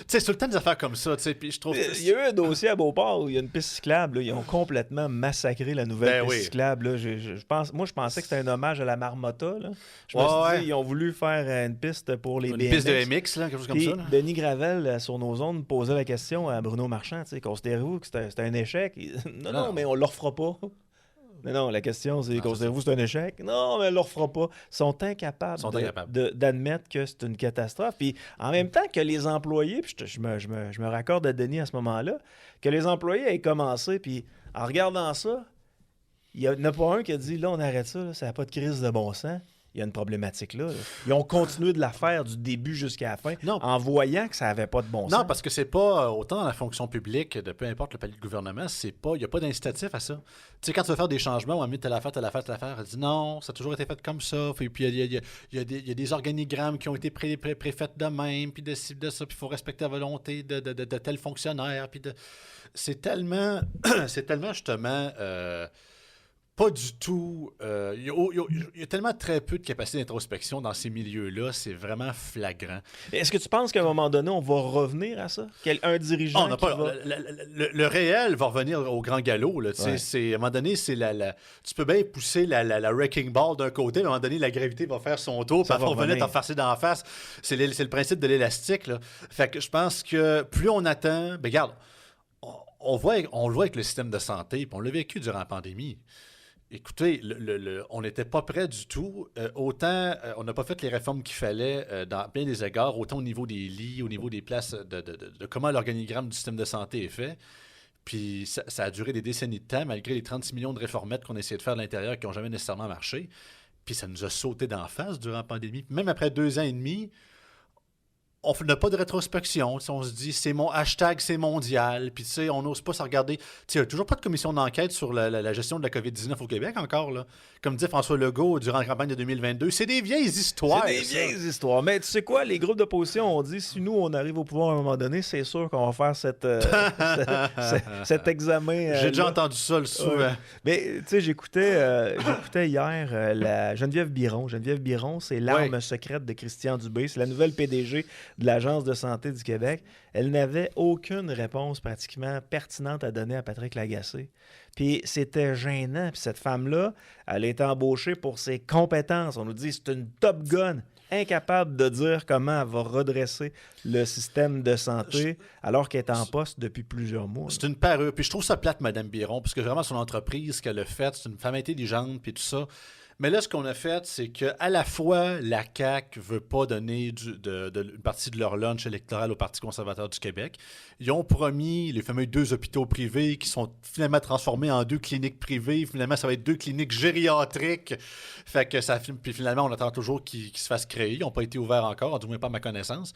c'est tout le temps des affaires comme ça, tu sais, puis je trouve... Il y a eu un dossier à Beauport où il y a une piste cyclable, là, ils ont complètement massacré la nouvelle piste cyclable. Là. Je pensais que c'était un hommage à la Marmotta, là. Je me suis dit, ils ont voulu faire une piste pour les BMX. Une piste de MX, là, quelque chose comme ça. Là. Denis Gravel, sur nos ondes, posait la question à Bruno Marchand, tu sais, considérez-vous que c'était un échec? Non, mais on ne le refera pas. Non, la question, c'est Non, considérez-vous que c'est un échec? Non, mais elle ne le refera pas. Ils sont incapables, d'admettre que c'est une catastrophe. Puis en même temps que les employés, puis je me raccorde à Denis à ce moment-là, que les employés aient commencé, puis en regardant ça, il n'y en a pas un qui a dit, là, on arrête ça, là, ça n'a pas de crise de bon sens. Il y a une problématique là. Ils ont continué de la faire du début jusqu'à la fin en voyant que ça n'avait pas de bon sens. Non, parce que c'est pas autant dans la fonction publique, de peu importe le palier de gouvernement, il n'y a pas d'incitatif à ça. Tu sais, quand tu veux faire des changements, on va mettre telle affaire, elle dit non, ça a toujours été fait comme ça. Puis il y a des organigrammes qui ont été préfaits de même, puis de ci, de ça, puis il faut respecter la volonté de tel fonctionnaire. C'est tellement, justement. Pas du tout. Il y a tellement très peu de capacité d'introspection dans ces milieux-là, c'est vraiment flagrant. Est-ce que tu penses qu'à un moment donné, on va revenir à ça? Un dirigeant le réel va revenir au grand galop. Là, à un moment donné, tu peux bien pousser la wrecking ball d'un côté, mais à un moment donné, la gravité va faire son tour, puis elle va revenir t'en farcer d'en face. C'est le principe de l'élastique. Là. Fait que je pense que plus on attend... Ben, regarde, on le voit avec le système de santé, puis on l'a vécu durant la pandémie. Écoutez, on n'était pas prêt du tout. Autant, on n'a pas fait les réformes qu'il fallait dans bien des égards, autant au niveau des lits, au niveau des places, de comment l'organigramme du système de santé est fait. Puis ça a duré des décennies de temps, malgré les 36 millions de réformettes qu'on essayait de faire à l'intérieur qui n'ont jamais nécessairement marché. Puis ça nous a sauté d'en face durant la pandémie. Même après 2 ans et demi, on n'a pas de rétrospection. On se dit, c'est mon hashtag, c'est mondial. Puis, tu sais, on n'ose pas se regarder. Tu sais, il n'y a toujours pas de commission d'enquête sur la gestion de la COVID-19 au Québec encore, là. Comme dit François Legault durant la campagne de 2022, c'est des vieilles histoires. C'est des vieilles histoires. Mais tu sais quoi, les groupes d'opposition ont dit, si nous, on arrive au pouvoir à un moment donné, c'est sûr qu'on va faire cet examen. J'ai déjà entendu ça souvent. Mais, tu sais, j'écoutais hier la Geneviève Biron. Geneviève Biron, c'est l'arme secrète de Christian Dubé. C'est la nouvelle PDG de l'Agence de santé du Québec. Elle n'avait aucune réponse pratiquement pertinente à donner à Patrick Lagacé. Puis c'était gênant. Puis cette femme-là, elle a été embauchée pour ses compétences. On nous dit c'est une top gun, incapable de dire comment elle va redresser le système de santé alors qu'elle est en poste depuis plusieurs mois. C'est une parure. Puis je trouve ça plate, Mme Biron, parce que vraiment son entreprise, ce qu'elle a fait, c'est une femme intelligente, puis tout ça. Mais là, ce qu'on a fait, c'est qu'à la fois, la CAQ ne veut pas donner une partie de leur lunch électoral au Parti conservateur du Québec. Ils ont promis les fameux 2 hôpitaux privés qui sont finalement transformés en 2 cliniques privées. Finalement, ça va être 2 cliniques gériatriques. Fait que puis finalement, on attend toujours qu'ils se fassent créer. Ils n'ont pas été ouverts encore, du moins pas à ma connaissance.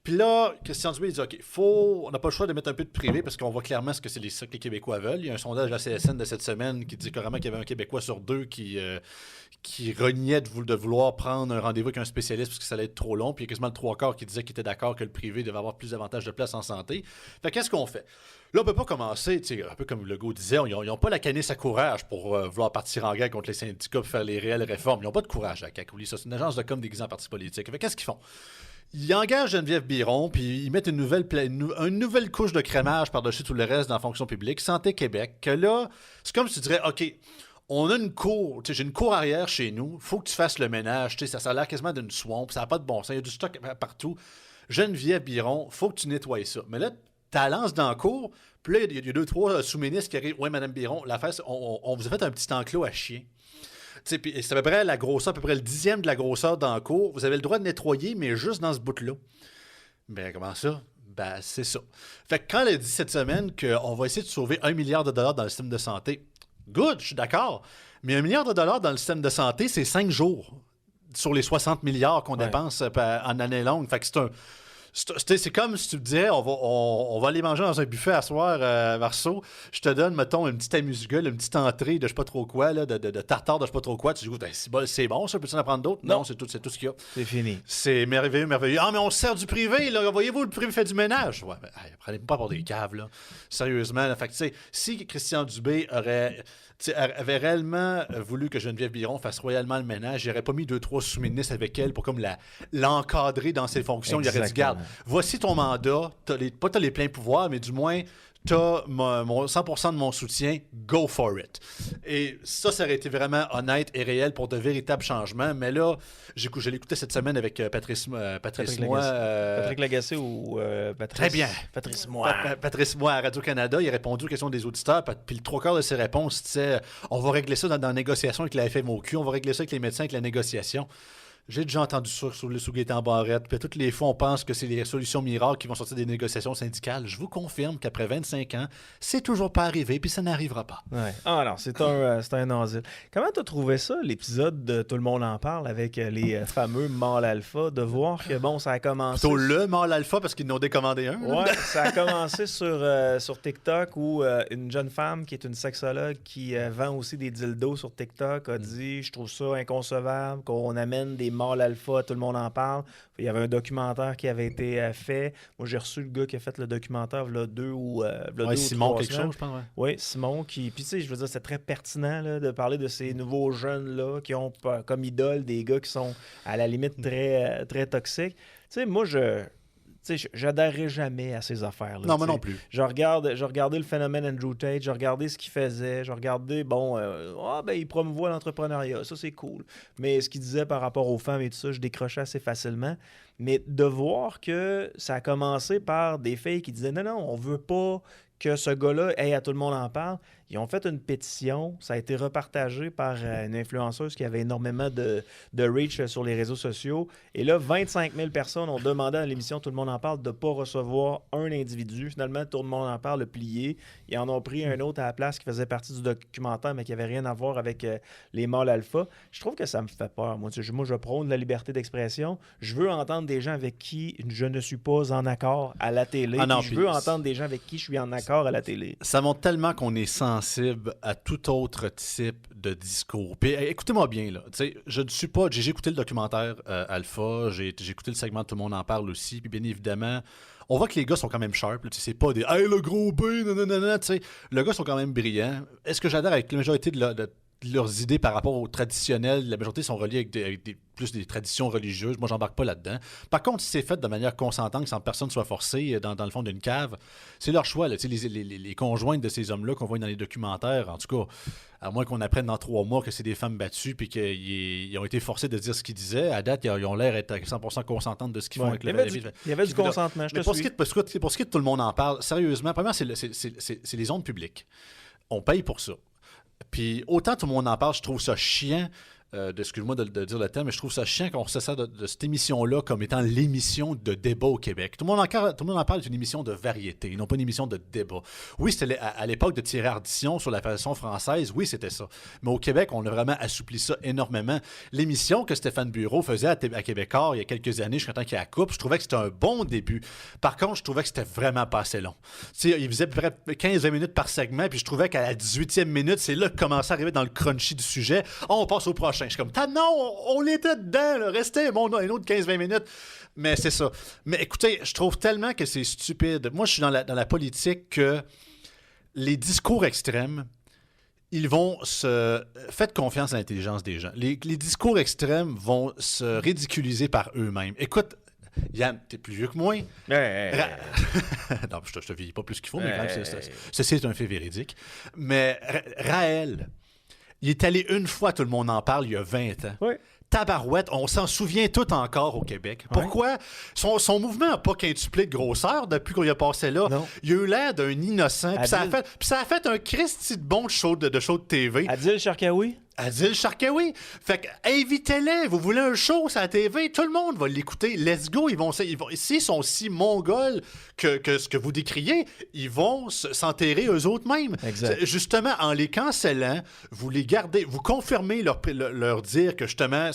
Puis là, Christian Dubé dit OK, on n'a pas le choix de mettre un peu de privé parce qu'on voit clairement ce que c'est ça que les Québécois veulent. Il y a un sondage de la CSN de cette semaine qui dit carrément qu'il y avait un Québécois sur 2 qui reniait de vouloir prendre un rendez-vous avec un spécialiste parce que ça allait être trop long. Puis il y a quasiment le 3/4 qui disait qu'il était d'accord que le privé devait avoir plus d'avantages de place en santé. Fait qu'est-ce qu'on fait? Là, on ne peut pas commencer, un peu comme Legault disait, ils n'ont pas la canisse à courage pour vouloir partir en guerre contre les syndicats pour faire les réelles réformes. Ils n'ont pas de courage, la CAQ. Ça, c'est une agence de com déguisée en parti politique. Fait qu'est-ce qu'ils font? Ils engagent Geneviève Biron, puis ils mettent une nouvelle couche de crémage par-dessus tout le reste dans la fonction publique, Santé Québec, que là, c'est comme si tu dirais, OK, on a une cour, j'ai une cour arrière chez nous, faut que tu fasses le ménage, ça a l'air quasiment d'une swamp, ça n'a pas de bon sens, il y a du stock partout. Geneviève Biron, faut que tu nettoies ça. Mais là, tu la lances dans la cour, puis là, il y a 2-3 sous-ministres qui arrivent, ouais, Mme Biron, l'affaire, on vous a fait un petit enclos à chien. C'est à peu près la grosseur, à peu près le 10e de la grosseur dans la cour. Vous avez le droit de nettoyer, mais juste dans ce bout-là. Ben, comment ça? Ben, c'est ça. Fait que quand elle a dit cette semaine qu'on va essayer de sauver $1 milliard dans le système de santé, good, je suis d'accord. Mais $1 milliard dans le système de santé, c'est 5 jours sur les 60 milliards qu'on dépense en année longue. Fait que c'est comme si tu me disais, on va aller manger dans un buffet à soir, Marceau. Je te donne, mettons, une petite amuse-gueule, une petite entrée de je sais pas trop quoi, là, de tartare de je sais pas trop quoi. Tu dis, c'est bon, ça, peux-tu en prendre d'autres? Non, c'est tout ce qu'il y a. C'est fini. C'est merveilleux, merveilleux. Ah, mais on se sert du privé, là. Voyez-vous, le privé fait du ménage. Ouais, mais prenez pas pour des caves, là. Sérieusement, là. Fait que, tu sais, si Christian Dubé avait réellement voulu que Geneviève Biron fasse royalement le ménage, il n'aurait pas mis 2-3 sous-ministres avec elle pour comme l'encadrer dans ses fonctions. Exactement. Il aurait dit, garde, voici ton mandat, t'as les pleins pouvoirs, mais du moins, t'as 100% de mon soutien, go for it. Et ça aurait été vraiment honnête et réel pour de véritables changements. Mais là, je l'ai écouté cette semaine avec Patrice Moy. Patrick Lagacé ou Patrice... Très bien. Patrice Moy. Patrice Moy à Radio-Canada, il a répondu aux questions des auditeurs, puis le 3/4 de ses réponses, c'était on va régler ça dans la négociation avec la FMOQ, on va régler ça avec les médecins, avec la négociation. J'ai déjà entendu ça sous Gaétan Barrette. Puis toutes les fois, on pense que c'est les solutions miracles qui vont sortir des négociations syndicales. Je vous confirme qu'après 25 ans, c'est toujours pas arrivé, puis ça n'arrivera pas. Ouais. Ah non, c'est un asile. Comment tu as trouvé ça, l'épisode de Tout le monde en parle avec les fameux mâles alpha, de voir que, bon, ça a commencé... Plutôt le mâle alpha, parce qu'ils n'ont décommandé un. Ouais, ça a commencé sur TikTok où une jeune femme qui est une sexologue qui vend aussi des dildos sur TikTok a dit « Je trouve ça inconcevable qu'on amène des mâles alpha, tout le monde en parle. » Il y avait un documentaire qui avait été fait. Moi, j'ai reçu le gars qui a fait le documentaire il y a deux ou Simon 3 quelque semaines. chose, je pense. Ouais. Oui, Simon. Puis tu sais, je veux dire, c'est très pertinent là, de parler de ces nouveaux jeunes-là qui ont comme idole des gars qui sont à la limite très, très toxiques. Tu sais, moi, j'adhérerais jamais à ces affaires-là. Non, moi non plus. Je regardais le phénomène Andrew Tate, je regardais ce qu'il faisait, je regardais, il promouvoit l'entrepreneuriat, ça c'est cool. Mais ce qu'il disait par rapport aux femmes et tout ça, je décrochais assez facilement. Mais de voir que ça a commencé par des filles qui disaient non, on veut pas que ce gars-là, à tout le monde en parle. Ils ont fait une pétition, ça a été repartagé par une influenceuse qui avait énormément de reach sur les réseaux sociaux. Et là, 25 000 personnes ont demandé à l'émission Tout le monde en parle de ne pas recevoir un individu. Finalement, Tout le monde en parle a plié. Ils en ont pris un autre à la place qui faisait partie du documentaire, mais qui n'avait rien à voir avec les mâles alpha. Je trouve que ça me fait peur. Moi, je prône la liberté d'expression. Je veux entendre des gens avec qui je ne suis pas en accord à la télé. Je veux entendre des gens avec qui je suis en accord à la télé. Ça montre tellement qu'on est sensible à tout autre type de discours. Puis écoutez-moi bien, là. Je ne suis pas... J'ai écouté le documentaire Alpha, j'ai écouté le segment Tout le monde en parle aussi, puis bien évidemment, on voit que les gars sont quand même sharp. C'est pas des « Hey, le gros B, nanana », tu sais. Les gars sont quand même brillants. Est-ce que j'adhère avec la majorité de leurs idées par rapport aux traditionnels? La majorité sont reliées avec plus des traditions religieuses. Moi, j'embarque pas là-dedans. Par contre, si c'est fait de manière consentante, sans que personne soit forcé dans le fond d'une cave, c'est leur choix. Là. Les conjointes de ces hommes-là qu'on voit dans les documentaires, en tout cas, à moins qu'on apprenne dans 3 mois que c'est des femmes battues puis qu'ils ont été forcés de dire ce qu'ils disaient, à date, ils ont l'air d'être à 100% consentantes de ce qu'ils font avec la vie. Il y avait du consentement, je te suis. Pour ce qui est de Tout le monde en parle, sérieusement, premièrement, c'est les ondes publiques. On paye pour ça. Puis autant Tout le monde en parle, je trouve ça chiant, excuse-moi de dire le terme, mais je trouve ça chiant qu'on se sert de cette émission-là comme étant l'émission de débat au Québec. Tout le monde en parle est une émission de variété, non pas une émission de débat. Oui, c'était à l'époque de Thierry Ardisson sur la façon française, oui, c'était ça. Mais au Québec, on a vraiment assoupli ça énormément. L'émission que Stéphane Bureau faisait à Québécois il y a quelques années, je suis content qu'il y a la coupe, je trouvais que c'était un bon début. Par contre, je trouvais que c'était vraiment pas assez long. Il faisait à peu près 15-20 minutes par segment, puis je trouvais qu'à la 18e minute, c'est là que commençait à arriver dans le crunchy du sujet. On passe au prochain. Je suis comme, non, on était dedans, là. Restez un autre 15-20 minutes. Mais c'est ça. Mais écoutez, je trouve tellement que c'est stupide. Moi, je suis dans la politique que les discours extrêmes, ils vont se... Faites confiance à l'intelligence des gens. Les discours extrêmes vont se ridiculiser par eux-mêmes. Écoute, Yann, t'es plus vieux que moi. Non, je te vieillis pas plus qu'il faut, mais quand même, c'est un fait véridique. Mais Raël... Il est allé une fois, tout le monde en parle, il y a 20 ans. Oui. Tabarouette, on s'en souvient tout encore au Québec. Pourquoi? Son mouvement n'a pas quintuplé de grosseur depuis qu'on y a passé là. Non. Il a eu l'air d'un innocent. Puis ça a fait un Christy de bon show de TV. Adil Sharkawi? Adil Sharkawi. Fait que, invitez-les. Vous voulez un show sur la TV? Tout le monde va l'écouter. Let's go. S'ils sont si mongols que ce que vous décriez, ils vont s'enterrer eux autres mêmes. Exact. Justement, en les cancellant, vous les gardez, vous confirmez leur dire que justement,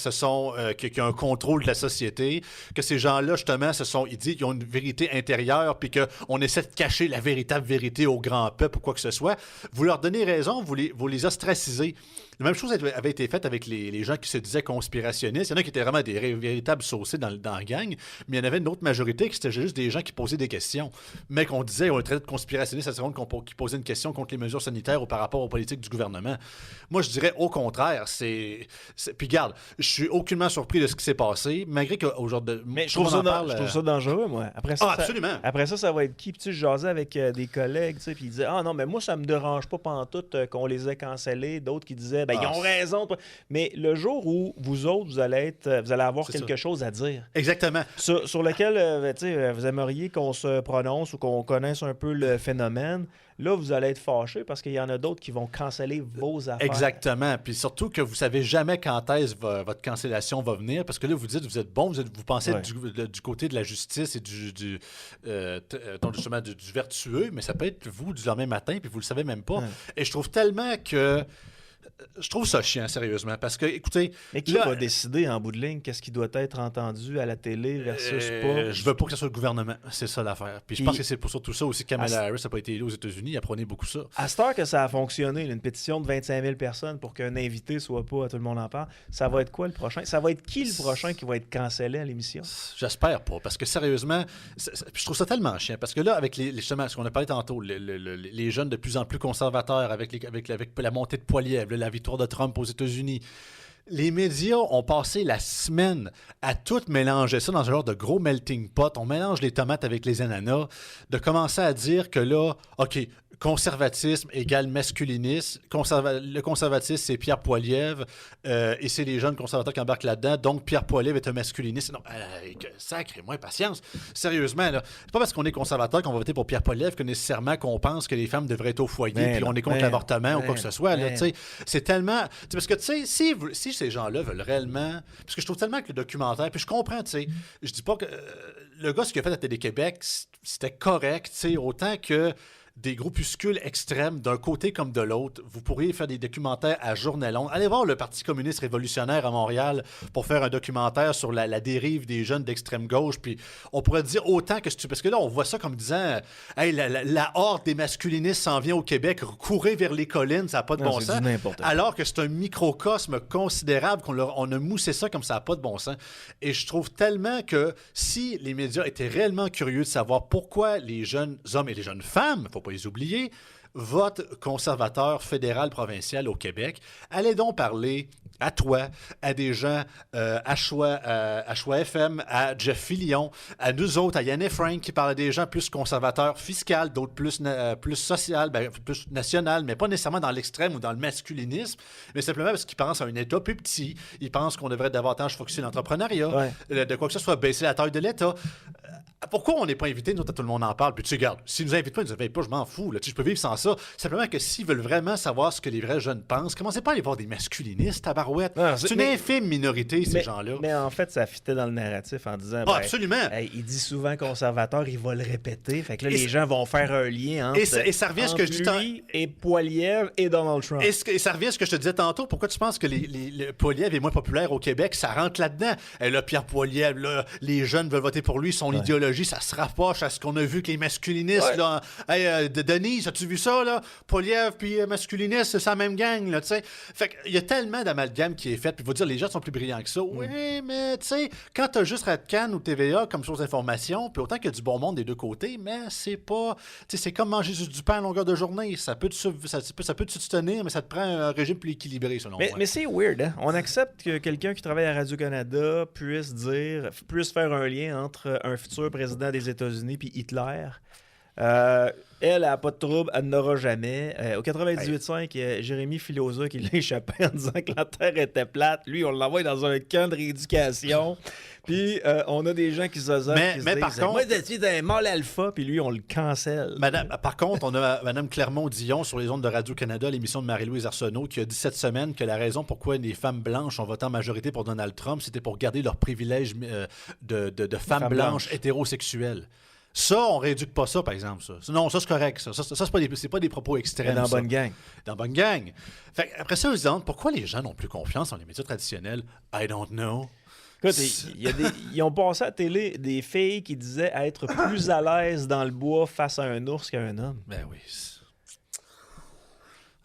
qu'il y a un contrôle de la société, que ces gens-là, justement, ils ont une vérité intérieure, puis qu'on essaie de cacher la véritable vérité au grand peuple ou quoi que ce soit. Vous leur donnez raison, vous les ostracisez. La même chose chose avait été faite avec les gens qui se disaient conspirationnistes. Il y en a qui étaient vraiment des véritables saucés dans la gang, mais il y en avait une autre majorité qui c'était juste des gens qui posaient des questions. Mais qu'on disait, on les traitait de conspirationnistes à ce moment qui posaient une question contre les mesures sanitaires ou par rapport aux politiques du gouvernement. Moi, je dirais au contraire, Puis garde, je suis aucunement surpris de ce qui s'est passé, malgré qu'aujourd'hui... Mais je trouve ça dangereux, moi. Après ça, absolument. Après ça va être qui? Puis tu sais, je jasais avec des collègues, tu sais, puis ils disaient « Ah non, mais moi, ça me dérange pas pantoute qu'on les ait cancellés. » D'autres qui disaient « Ben, ils ont raison. » Mais le jour où vous autres, vous allez avoir quelque chose à dire. Exactement. Sur lequel, tu sais, vous aimeriez qu'on se prononce ou qu'on connaisse un peu le phénomène. Là, vous allez être fâchés parce qu'il y en a d'autres qui vont canceller vos affaires. Exactement. Puis surtout que vous savez jamais quand est-ce votre cancellation va venir, parce que là, vous dites vous êtes bon, vous pensez du côté de la justice et du vertueux, mais ça peut être vous du lendemain matin, puis vous le savez même pas. Et je trouve tellement que... Je trouve ça chiant, sérieusement, parce que, écoutez... Mais qui va décider, en bout de ligne, qu'est-ce qui doit être entendu à la télé versus pas? Je veux pas que ce soit le gouvernement. C'est ça l'affaire. Puis je pense que c'est pour surtout ça aussi que Kamala Harris n'a pas été élue aux États-Unis. Elle apprenait beaucoup ça. À cette heure que ça a fonctionné, une pétition de 25 000 personnes pour qu'un invité soit pas à Tout le monde en parle, ça va être quoi le prochain? Ça va être qui le prochain qui va être cancellé à l'émission? J'espère pas, parce que sérieusement, je trouve ça tellement chiant. Parce que là, avec justement, ce qu'on a parlé tantôt, les jeunes de plus en plus conservateurs, avec la montée de Poilievre, la victoire de Trump aux États-Unis, les médias ont passé la semaine à tout mélanger ça dans un genre de gros melting pot. On mélange les tomates avec les ananas, de commencer à dire que là, OK, conservatisme égale masculinisme. Le conservatisme, c'est Pierre Poilievre et c'est les jeunes conservateurs qui embarquent là-dedans. Donc, Pierre Poilievre est un masculiniste. Non, sacrez-moi patience. Sérieusement, là, c'est pas parce qu'on est conservateur qu'on va voter pour Pierre Poilievre que nécessairement qu'on pense que les femmes devraient être au foyer puis on est contre l'avortement ou quoi que ce soit. Là, c'est tellement... Parce que, tu sais, si ces gens-là veulent réellement... Parce que je trouve tellement que le documentaire... Puis je comprends, tu sais, je dis pas que... le gars, ce qu'il a fait à Télé-Québec, c'était correct, tu sais, autant que... des groupuscules extrêmes d'un côté comme de l'autre. Vous pourriez faire des documentaires à journée longue. Allez voir le Parti communiste révolutionnaire à Montréal pour faire un documentaire sur la dérive des jeunes d'extrême gauche. Puis on pourrait dire autant que... Parce que là, on voit ça comme disant hey, la horde des masculinistes s'en vient au Québec, courez vers les collines, ça n'a pas de bon sens. Alors que c'est un microcosme considérable on a moussé ça comme ça n'a pas de bon sens. Et je trouve tellement que si les médias étaient réellement curieux de savoir pourquoi les jeunes hommes et les jeunes femmes, faut pas les oublier, vote conservateur fédéral provincial au Québec. Allez donc parler à toi, à des gens à Choix FM, à Jeff Fillion, à nous autres, à Yann et Frank qui parlent des gens plus conservateurs fiscal, d'autres plus social, plus national, mais pas nécessairement dans l'extrême ou dans le masculinisme, mais simplement parce qu'ils pensent à un État plus petit. Ils pensent qu'on devrait davantage focuser l'entrepreneuriat, de quoi que ce soit, baisser la taille de l'État. Pourquoi on n'est pas invité, nous, tout le monde en parle? Puis tu regardes, s'ils nous invitent pas, ils nous invitent pas, je m'en fous. Là. Je peux vivre sans ça. Simplement que s'ils veulent vraiment savoir ce que les vrais jeunes pensent, commencez pas à aller voir des masculinistes, tabarouette. C'est une infime minorité, ces gens-là. Mais en fait, ça fitait dans le narratif en disant... absolument. Il dit souvent conservateur, il va le répéter. Fait que là, les gens vont faire un lien entre, ça revient à ce que je dis lui et Poilievre et Donald Trump. Et ça revient à ce que je te disais tantôt. Pourquoi tu penses que Poilievre est moins populaire au Québec? Ça rentre là-dedans. Et là, Pierre Poilievre, là, les jeunes veulent voter pour lui, son idéologie, ça se rapproche à ce qu'on a vu que les masculinistes. Là, Denise, as-tu vu ça? Là? Poilievre puis masculiniste, c'est la même gang. Là, fait qu'il y a tellement d'amalgame qui est fait. Puis il faut dire, les gens sont plus brillants que ça. Oui, mais tu sais, quand t'as juste Radcan ou TVA comme source d'information, puis autant qu'il y a du bon monde des deux côtés, mais c'est pas... Tu sais, c'est comme manger du pain à longueur de journée. Ça peut te soutenir, mais ça te prend un régime plus équilibré, selon moi. Mais c'est weird, hein? On accepte que quelqu'un qui travaille à Radio-Canada puisse faire un lien entre un futur président des États-Unis puis Hitler. Elle n'a pas de trouble, elle n'aura jamais. Au 98.5, Jérémy Filosa qui l'a échappé en disant que la Terre était plate. Lui, on l'envoie dans un camp de rééducation. Puis on a des gens qui s'osent. Mais par contre, moi, c'est un mâle alpha, puis lui, on le cancelle. Par contre, on a Mme Clermont-Dion sur les ondes de Radio-Canada, l'émission de Marie-Louise Arsenault, qui a dit cette semaine que la raison pourquoi les femmes blanches ont voté en majorité pour Donald Trump, c'était pour garder leur privilège de femmes blanches hétérosexuelles. Ça, on rééduque pas ça, par exemple. Ça. Non, ça, c'est correct. Ça c'est pas des propos extrêmes. Dans bonne gang. Dans bonne gang. Fait, après ça, ils se demandent pourquoi les gens n'ont plus confiance dans les médias traditionnels. I don't know. Écoute, ils ont passé à la télé des filles qui disaient être plus à l'aise dans le bois face à un ours qu'à un homme. Ben oui.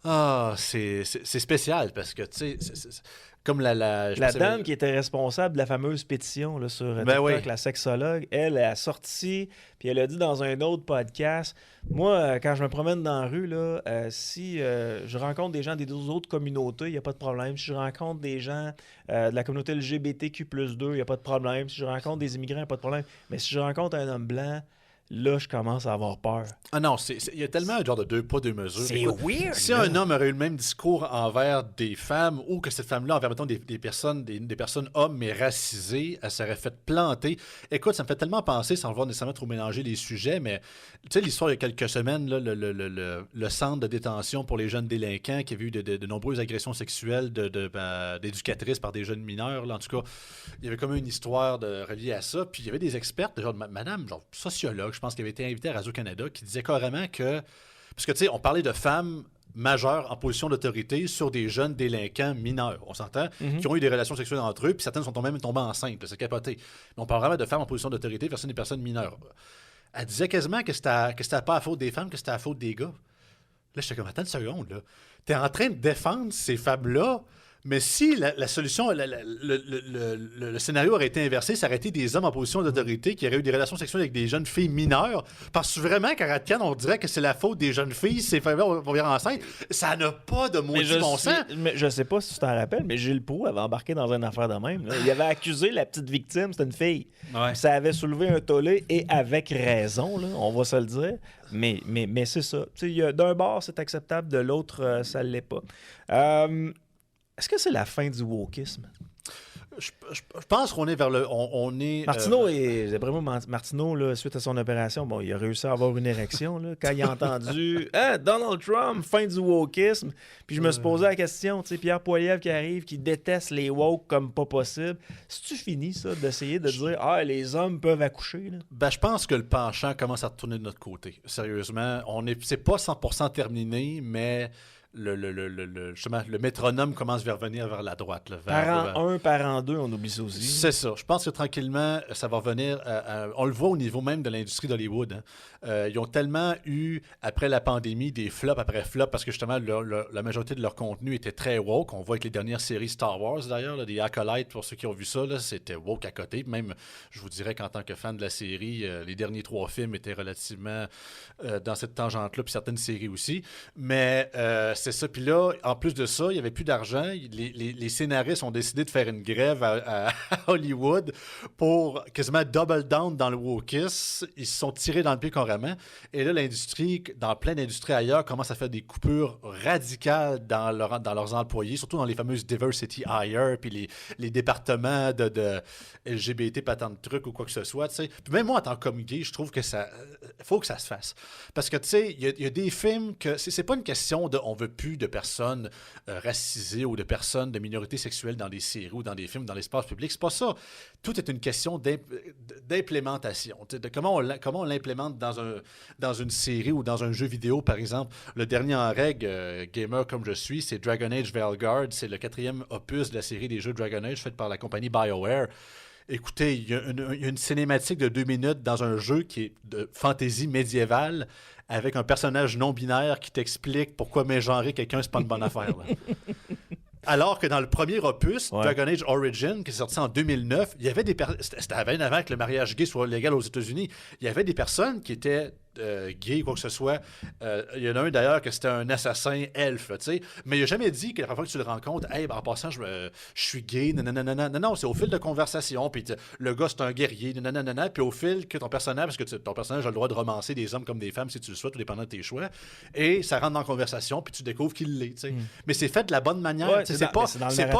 Ah, c'est spécial parce que, tu sais, comme je La pensais- dame qui était responsable de la fameuse pétition là, sur Ben TikTok, oui. la sexologue, elle a sorti, puis elle a dit dans un autre podcast, moi, quand je me promène dans la rue, là, si je rencontre des gens des autres communautés, il n'y a pas de problème. Si je rencontre des gens de la communauté LGBTQ+2, il n'y a pas de problème. Si je rencontre des immigrants, il n'y a pas de problème. Mais si je rencontre un homme blanc, là, je commence à avoir peur. Ah non, il y a tellement un genre de deux poids, deux mesures. C'est Écoute, weird, si là. un homme aurait eu le même discours envers des femmes ou que cette femme-là envers, mettons, des personnes hommes, mais racisées, elle serait fait planter. Écoute, ça me fait tellement penser, sans vouloir nécessairement trop mélanger les sujets, mais tu sais, l'histoire il y a quelques semaines, là, le centre de détention pour les jeunes délinquants qui a vu de nombreuses agressions sexuelles d'éducatrices par des jeunes mineurs, là, en tout cas, il y avait comme une histoire reliée à ça, puis il y avait des expertes, genre madame, genre sociologue, je pense, qui avait été invitée à Radio-Canada, qui disait carrément que, parce que tu sais, on parlait de femmes majeures en position d'autorité sur des jeunes délinquants mineurs, on s'entend, qui ont eu des relations sexuelles entre eux, puis certaines sont même tombées enceintes, là, c'est capoté. Mais on parle vraiment de femmes en position d'autorité versus des personnes mineures. Elle disait quasiment que c'était pas à faute des femmes, que c'était à faute des gars. Là, j'étais comme, attends une seconde, là. T'es en train de défendre ces femmes-là, mais si la solution, le scénario aurait été inversé, ça aurait été des hommes en position d'autorité qui auraient eu des relations sexuelles avec des jeunes filles mineures, parce que vraiment, qu'à Radcan, on dirait que c'est la faute des jeunes filles, ces femmes-là vont venir enceintes. Ça n'a pas de maudit bon sens. Mais je sais pas si tu t'en rappelles, mais Gilles Proulx avait embarqué dans une affaire de même. Là. Il avait accusé la petite victime, c'était une fille. Ouais. Ça avait soulevé un tollé, et avec raison, là, on va se le dire. Mais c'est ça. D'un bord, c'est acceptable, de l'autre, ça ne l'est pas. Est-ce que c'est la fin du wokisme? Je pense qu'on est vers le... On est, Martineau, d'après moi, Martineau, là, suite à son opération, bon, il a réussi à avoir une érection là, quand il a entendu Donald Trump, fin du wokisme. Puis je me suis posé la question, tu sais, Pierre Poilievre qui arrive, qui déteste les woke comme pas possible. C'est-tu fini, ça, d'essayer de dire les hommes peuvent accoucher? Là? Ben, je pense que le penchant commence à retourner de notre côté. Sérieusement, c'est pas 100% terminé, mais... justement, le métronome commence à revenir vers la droite. Là, Parent 1, parent 2, on oublie ça aussi. C'est ça. Je pense que tranquillement, ça va revenir. On le voit au niveau même de l'industrie d'Hollywood. Hein. Ils ont tellement eu, après la pandémie, des flops après flops parce que justement, la majorité de leur contenu était très woke. On voit avec les dernières séries Star Wars, d'ailleurs, là, des Acolytes, pour ceux qui ont vu ça, là, c'était woke à côté. Même, je vous dirais qu'en tant que fan de la série, les derniers 3 films étaient relativement dans cette tangente-là, puis certaines séries aussi. Mais c'est ça. Puis là, en plus de ça, il n'y avait plus d'argent. Les scénaristes ont décidé de faire une grève à Hollywood pour quasiment double down dans le wokisme. Ils se sont tirés dans le pied carrément. Et là, l'industrie, dans plein d'industries ailleurs, commence à faire des coupures radicales dans leurs employés, surtout dans les fameuses diversity hire, puis les départements de LGBT, pas de trucs ou quoi que ce soit. T'sais. Puis même moi, en tant que gay, je trouve que ça faut que ça se fasse. Parce que, tu sais, il y a des films que c'est pas une question de on veut plus de personnes racisées ou de personnes de minorités sexuelles dans des séries ou dans des films, dans l'espace public. C'est pas ça. Tout est une question d'implémentation. De comment on l'implémente dans une série ou dans un jeu vidéo, par exemple. Le dernier en règle, gamer comme je suis, c'est Dragon Age Veilguard. C'est le 4e opus de la série des jeux Dragon Age faite par la compagnie BioWare. Écoutez, il y a une cinématique de 2 minutes dans un jeu qui est de fantasy médiévale avec un personnage non-binaire qui t'explique pourquoi mégenrer quelqu'un, c'est pas une bonne affaire. Là. Alors que dans le premier opus, Dragon Age Origin, qui est sorti en 2009, il y avait c'était avant que le mariage gay soit légal aux États-Unis. Il y avait des personnes qui étaient gay, quoi que ce soit. Il y en a un d'ailleurs que c'était un assassin elfe, tu sais. Mais il n'a jamais dit que la première fois que tu le rencontres, hey, en passant, je suis gay, nanana. Non, c'est au fil de conversation. Puis le gars, c'est un guerrier, nanana. Puis au fil que ton personnage, parce que ton personnage a le droit de romancer des hommes comme des femmes si tu le souhaites, tout dépendant de tes choix. Et ça rentre dans la conversation, puis tu découvres qu'il l'est, tu sais. Mais c'est fait de la bonne manière. Ouais, c'est pas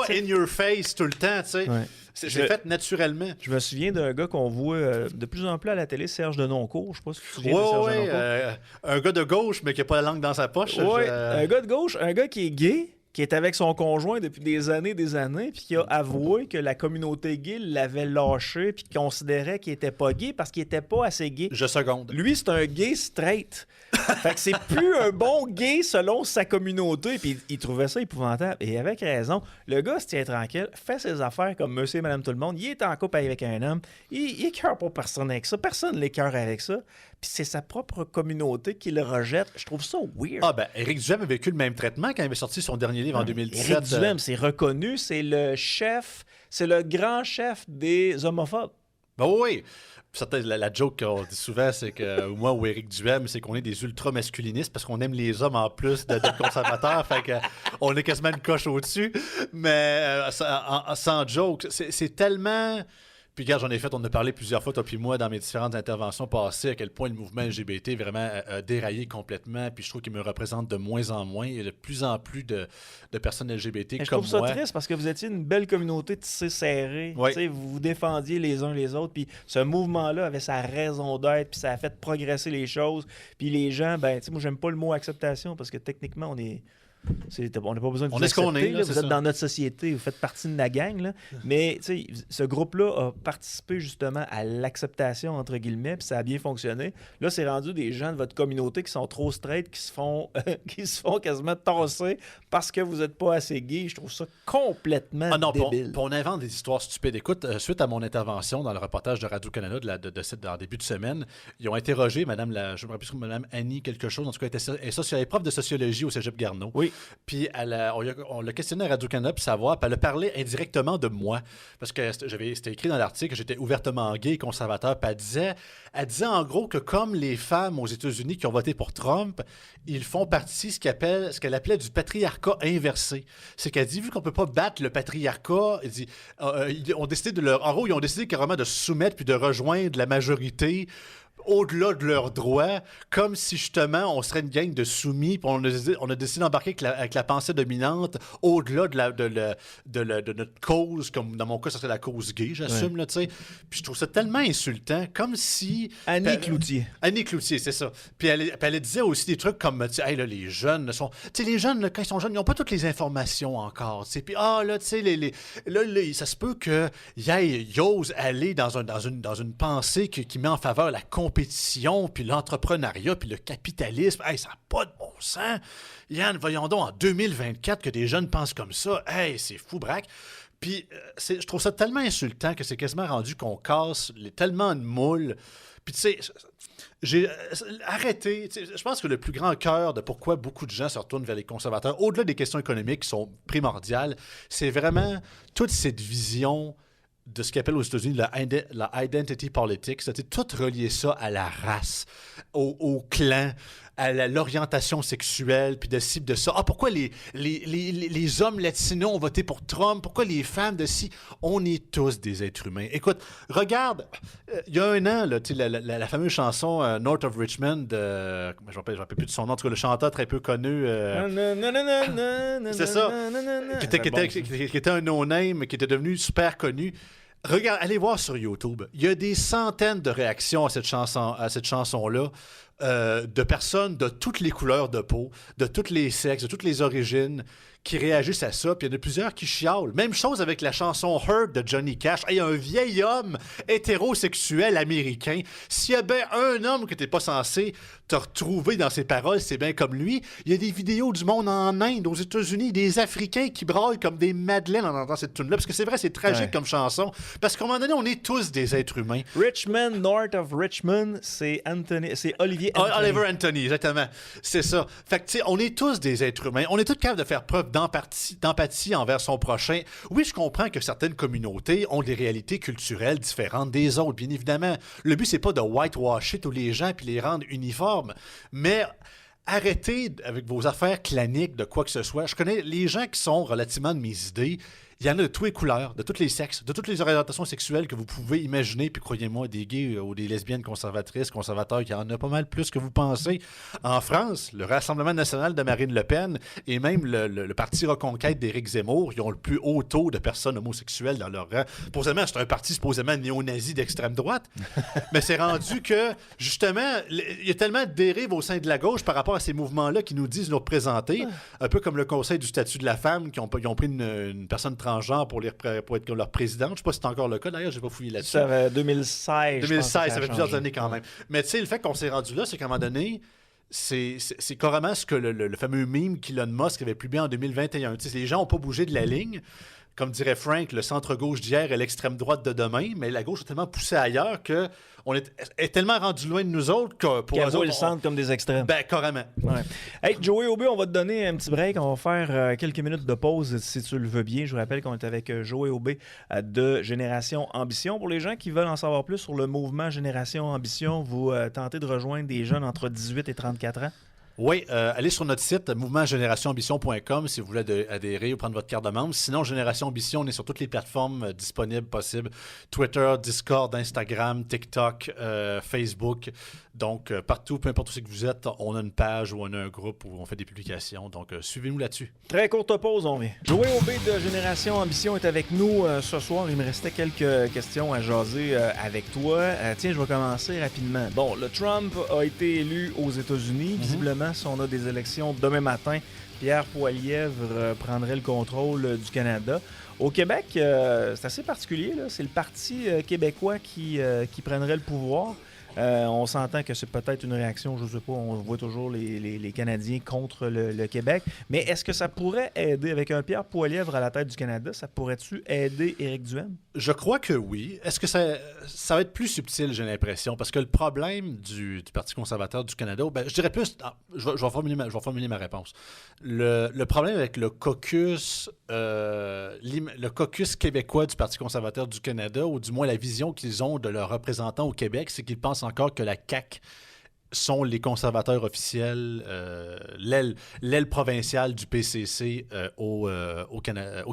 in your face tout le temps, tu sais. Ouais. C'est fait naturellement. Je me souviens d'un gars qu'on voit de plus en plus à la télé, Serge Denoncourt. Je sais pas si tu te souviens de Serge Denoncourt. Un gars de gauche, mais qui n'a pas la langue dans sa poche. Un gars de gauche, un gars qui est gay, qui est avec son conjoint depuis des années, puis qui a avoué que la communauté gay l'avait lâché, puis considérait qu'il était pas gay parce qu'il était pas assez gay. Je seconde. Lui, c'est un gay straight. Fait que c'est plus un bon gay selon sa communauté, puis il trouvait ça épouvantable. Et avec raison, le gars se tient tranquille, fait ses affaires comme monsieur et madame tout le monde, il est en couple avec un homme, il écœure pas personne avec ça, personne l'écœure avec ça. puis c'est sa propre communauté qui le rejette. Je trouve ça weird. Ah ben, Éric Duhem a vécu le même traitement quand il avait sorti son dernier livre en 2017. Éric Duhem, c'est reconnu, c'est le chef, c'est le grand chef des homophobes. Ben oui. La joke qu'on dit souvent, c'est que moi ou Éric Duhem, c'est qu'on est des ultra-masculinistes parce qu'on aime les hommes en plus d'être conservateurs. Fait que on est quasiment une coche au-dessus. Mais sans joke, c'est tellement... Puis regarde, on a parlé plusieurs fois, toi puis moi, dans mes différentes interventions passées, à quel point le mouvement LGBT vraiment a déraillé complètement. Puis je trouve qu'il me représente de moins en moins. Il y a de plus en plus de personnes LGBT comme moi. Je trouve ça triste parce que vous étiez une belle communauté tissée serrée. Oui. Vous vous défendiez les uns les autres. Puis ce mouvement-là avait sa raison d'être. Puis ça a fait progresser les choses. Puis les gens, moi, j'aime pas le mot acceptation parce que techniquement, on n'a pas besoin de vous accepter. Vous êtes dans notre société, vous faites partie de la gang. Là. Mais ce groupe-là a participé justement à l'acceptation, entre guillemets, puis ça a bien fonctionné. Là, c'est rendu des gens de votre communauté qui sont trop straight, qui se font quasiment tasser parce que vous n'êtes pas assez gay. Je trouve ça complètement débile. On invente des histoires stupides. Écoute, suite à mon intervention dans le reportage de Radio-Canada en début de semaine, ils ont interrogé je me rappelle plus, Mme Annie quelque chose, en tout cas, elle est prof de sociologie au Cégep Garneau. Oui. Puis on l'a questionné à Radio-Canada pour savoir, puis elle a parlé indirectement de moi, parce que c'était écrit dans l'article que j'étais ouvertement gay et conservateur, puis elle disait en gros que comme les femmes aux États-Unis qui ont voté pour Trump, ils font partie ce qu'elle appelait du patriarcat inversé. C'est qu'elle dit, vu qu'on peut pas battre le patriarcat, elle dit, ils ont décidé carrément de se soumettre puis de rejoindre la majorité au-delà de leurs droits, comme si justement on serait une gang de soumis, puis on a décidé d'embarquer avec la pensée dominante au-delà de notre cause, comme dans mon cas, ça serait la cause gay, j'assume, là, tu sais. Puis je trouve ça tellement insultant, comme si... Annie Cloutier, c'est ça. Puis elle disait aussi des trucs comme, tu sais, hey, là, les jeunes sont... Tu sais, les jeunes, là, quand ils sont jeunes, ils n'ont pas toutes les informations encore, tu sais. Puis, là, tu sais, ça se peut qu'ils osent aller dans une pensée qui met en faveur la compétition, puis l'entrepreneuriat, puis le capitalisme. Hey, ça n'a pas de bon sens. Yann, voyons donc, en 2024, que des jeunes pensent comme ça. Hey, c'est fou, braque. Puis, je trouve ça tellement insultant que c'est quasiment rendu qu'on casse tellement de moules. Puis, tu sais, j'ai arrêté. Je pense que le plus grand cœur de pourquoi beaucoup de gens se retournent vers les conservateurs, au-delà des questions économiques qui sont primordiales, c'est vraiment toute cette vision de ce qu'ils appellent aux États-Unis la identity politics, c'est-à-dire tout relier ça à la race, au clan, à l'orientation sexuelle, puis de ci, de ça. Ah, pourquoi les hommes latinos ont voté pour Trump? Pourquoi les femmes de ci? On est tous des êtres humains. Écoute, regarde, il y a un an, là, la fameuse chanson North of Richmond, je ne me rappelle plus de son nom, en tout cas, le chanteur très peu connu. C'est ça. Qui était un no-name, qui était devenu super connu. Regarde, allez voir sur YouTube. Il y a des centaines de réactions à cette chanson-là. De personnes de toutes les couleurs de peau, de tous les sexes, de toutes les origines, qui réagissent à ça, puis il y en a plusieurs qui chialent. Même chose avec la chanson Hurt de Johnny Cash. Hey, un vieil homme hétérosexuel américain. S'il y a bien un homme que t'es pas censé te retrouver dans ses paroles, c'est bien comme lui. Il y a des vidéos du monde en Inde, aux États-Unis, des Africains qui braillent comme des madeleines en entendant cette tune-là. Parce que c'est vrai, c'est tragique comme chanson. Parce qu'à un moment donné, on est tous des êtres humains. Richmond, North of Richmond, c'est Olivier Anthony. Oliver Anthony, exactement. C'est ça. Fait que, tu sais, on est tous des êtres humains. On est tous capables de faire preuve d'empathie envers son prochain. Oui, je comprends que certaines communautés ont des réalités culturelles différentes des autres, bien évidemment. Le but, c'est pas de whitewasher tous les gens puis les rendre uniformes, mais arrêtez avec vos affaires claniques de quoi que ce soit. Je connais les gens qui sont relativement de mes idées. Il y en a de tous les couleurs, de tous les sexes, de toutes les orientations sexuelles que vous pouvez imaginer. Puis croyez-moi, des gays ou des lesbiennes conservatrices, conservateurs, il y en a pas mal plus que vous pensez. En France, le Rassemblement national de Marine Le Pen et même le Parti Reconquête d'Éric Zemmour, ils ont le plus haut taux de personnes homosexuelles dans leur rang. Supposément, c'est un parti supposément néo-nazi d'extrême droite. Mais c'est rendu que, justement, il y a tellement de dérives au sein de la gauche par rapport à ces mouvements-là qui nous disent nous représenter, un peu comme le Conseil du statut de la femme, qui ont pris une personne transgenre pour être leur président. Je ne sais pas si c'est encore le cas. D'ailleurs, je n'ai pas fouillé là-dessus. Ça fait 2016. 2016, ça fait plusieurs années quand même. Mais tu sais, le fait qu'on s'est rendu là, c'est qu'à un moment donné, c'est carrément ce que le fameux meme qu'Elon Musk avait publié en 2021. Tu sais, les gens n'ont pas bougé de la ligne. comme dirait Frank, le centre-gauche d'hier est l'extrême droite de demain, mais la gauche est tellement poussée ailleurs qu'on est tellement rendu loin de nous autres que pour Qu'elle eux voit autres, le centre comme des extrêmes. Ben, carrément. Ouais. Hey, Joey Aubé, on va te donner un petit break. On va faire quelques minutes de pause si tu le veux bien. Je vous rappelle qu'on est avec Joey Aubé de Génération Ambition. Pour les gens qui veulent en savoir plus sur le mouvement Génération Ambition, vous tentez de rejoindre des jeunes entre 18 et 34 ans? Oui, allez sur notre site mouvementgénérationambition.com si vous voulez adhérer ou prendre votre carte de membre. Sinon, Génération Ambition, on est sur toutes les plateformes disponibles possibles. Twitter, Discord, Instagram, TikTok, Facebook. Donc, partout, peu importe où c'est que vous êtes, on a une page ou on a un groupe où on fait des publications. Donc, suivez-nous là-dessus. Très courte pause, on vient. Joey Aubé de Génération Ambition est avec nous ce soir. Il me restait quelques questions à jaser avec toi. Tiens, je vais commencer rapidement. Bon, le Trump a été élu aux États-Unis. Visiblement, si on a des élections demain matin, Pierre Poilievre prendrait le contrôle du Canada. Au Québec, c'est assez particulier, là. C'est le Parti québécois qui prendrait le pouvoir. On s'entend que c'est peut-être une réaction, je ne sais pas, on voit toujours les Canadiens contre le Québec. Mais est-ce que ça pourrait aider, avec un Pierre Poilievre à la tête du Canada, ça pourrait-tu aider Éric Duhaime? Je crois que oui. Est-ce que ça va être plus subtil, j'ai l'impression? Parce que le problème du Parti conservateur du Canada, ben, je dirais plus... je vais formuler ma réponse. Le problème avec le caucus québécois du Parti conservateur du Canada, ou du moins la vision qu'ils ont de leurs représentants au Québec, c'est qu'ils pensent encore que la CAQ sont les conservateurs officiels, l'aile provinciale du PCC au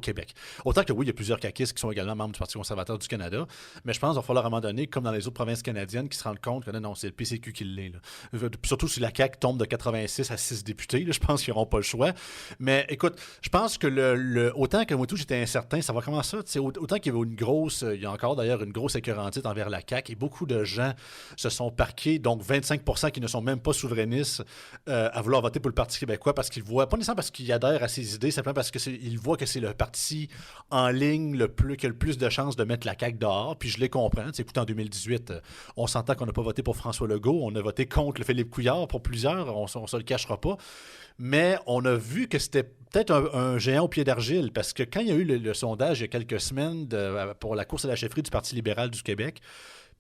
Québec. Autant que oui, il y a plusieurs caquistes qui sont également membres du Parti conservateur du Canada, mais je pense qu'il va falloir à un moment donné, comme dans les autres provinces canadiennes, qui se rendent compte que non, c'est le PCQ qui l'est. Surtout si la CAQ tombe de 86 à 6 députés, là, je pense qu'ils n'auront pas le choix. Mais écoute, je pense que autant que moi tout j'étais incertain, ça va commencer ça. Autant qu'il y avait il y a encore d'ailleurs une grosse écœurantite envers la CAQ, et beaucoup de gens se sont parqués, donc 25% qui ne sont même pas souverainistes à vouloir voter pour le Parti québécois parce qu'ils voient, pas nécessairement parce qu'ils adhèrent à ses idées, simplement parce qu'ils voient que c'est le parti en ligne qui a le plus de chances de mettre la CAQ dehors. Puis je les comprends. Écoute, en 2018, on s'entend qu'on n'a pas voté pour François Legault, on a voté contre le Philippe Couillard pour plusieurs, on ne se le cachera pas. Mais on a vu que c'était peut-être un géant au pied d'argile, parce que quand il y a eu le sondage il y a quelques semaines pour la course à la chefferie du Parti libéral du Québec,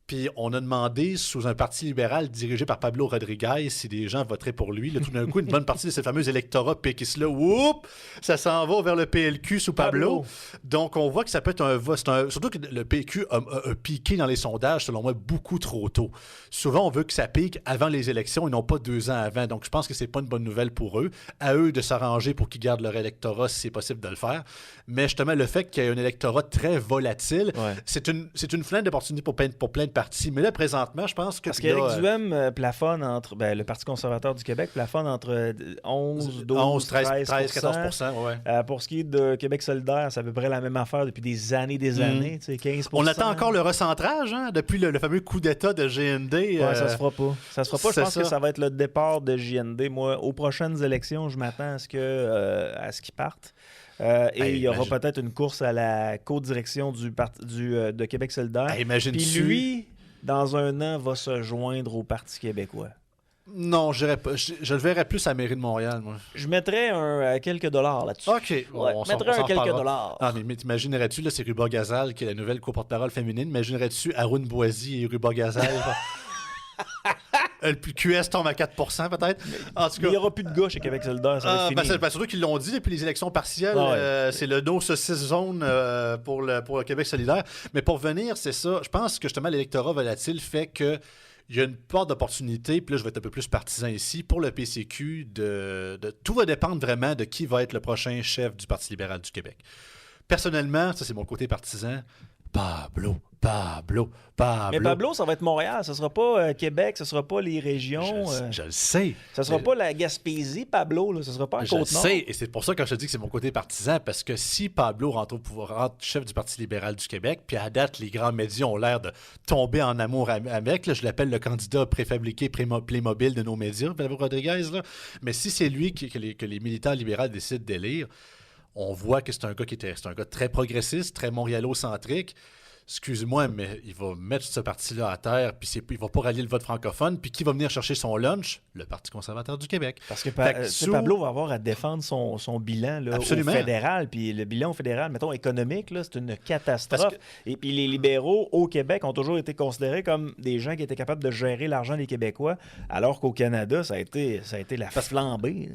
puis on a demandé, sous un parti libéral dirigé par Pablo Rodriguez, si des gens voteraient pour lui. Là, tout d'un coup, une bonne partie de ce fameux électorat péquiste-là, ça s'en va vers le PLQ sous Pablo. Donc, on voit que ça peut être un vote. Surtout que le PQ a piqué dans les sondages, selon moi, beaucoup trop tôt. Souvent, on veut que ça pique avant les élections et non pas 2 ans avant. Donc, je pense que c'est pas une bonne nouvelle pour eux. À eux de s'arranger pour qu'ils gardent leur électorat si c'est possible de le faire. Mais justement, le fait qu'il y ait un électorat très volatile, c'est une fenêtre d'opportunité pour plein de partis. Mais là, présentement, je pense que... Parce qu'Éric Duhaime plafonne entre... le Parti conservateur du Québec plafonne entre 11, 12, 13, 14%. Ouais. Pour ce qui est de Québec solidaire, c'est à peu près la même affaire depuis des années, 15%. On attend encore le recentrage, depuis le fameux coup d'État de GND. Ça se fera pas. Ça se fera pas. Je pense que ça va être le départ de JND. Moi, aux prochaines élections, je m'attends à ce qu'ils partent. Et il y aura peut-être une course à la co-direction de Québec solidaire. Puis lui, dans un an, va se joindre au Parti québécois. Non, je le verrais plus à la mairie de Montréal, moi. Je mettrais quelques dollars là-dessus. OK. Je mettrais quelques dollars. Ah, mais t'imaginerais-tu, là, c'est Ruba Gazal qui est la nouvelle co-porte-parole féminine. Imaginerais-tu Arun Boisy et Ruba Gazal? Le QS tombe à 4%, peut-être. En tout cas, il n'y aura plus de gars chez Québec solidaire, ça va être fini. Surtout qu'ils l'ont dit depuis les élections partielles. C'est le no saucisse zone pour le Québec solidaire. Mais pour venir, c'est ça. Je pense que justement, l'électorat volatile fait que il y a une part d'opportunité, puis là, je vais être un peu plus partisan ici, pour le PCQ, tout va dépendre vraiment de qui va être le prochain chef du Parti libéral du Québec. Personnellement, ça c'est mon côté partisan, Pablo. Mais Pablo, ça va être Montréal. Ce ne sera pas Québec, ce ne sera pas les régions. Je le sais. Ce ne sera pas la Gaspésie, Pablo. Là. Ce ne sera pas un Côte-Nord. Je le sais, et c'est pour ça que je te dis que c'est mon côté partisan, parce que si Pablo rentre chef du Parti libéral du Québec, puis à date, les grands médias ont l'air de tomber en amour avec, là, je l'appelle le candidat préfabriqué, Playmobil de nos médias, Pablo Rodriguez, là. Mais si c'est lui que les militants libéraux décident d'élire, on voit que c'est un gars très progressiste, très montréalocentrique. excuse-moi, mais il va mettre ce parti-là à terre, puis il va pas rallier le vote francophone, puis qui va venir chercher son lunch? Le Parti conservateur du Québec. Parce que Pablo va avoir à défendre son bilan là, au fédéral, puis le bilan au fédéral, mettons, économique, là, c'est une catastrophe. Et puis les libéraux au Québec ont toujours été considérés comme des gens qui étaient capables de gérer l'argent des Québécois, alors qu'au Canada, ça a été la flambée.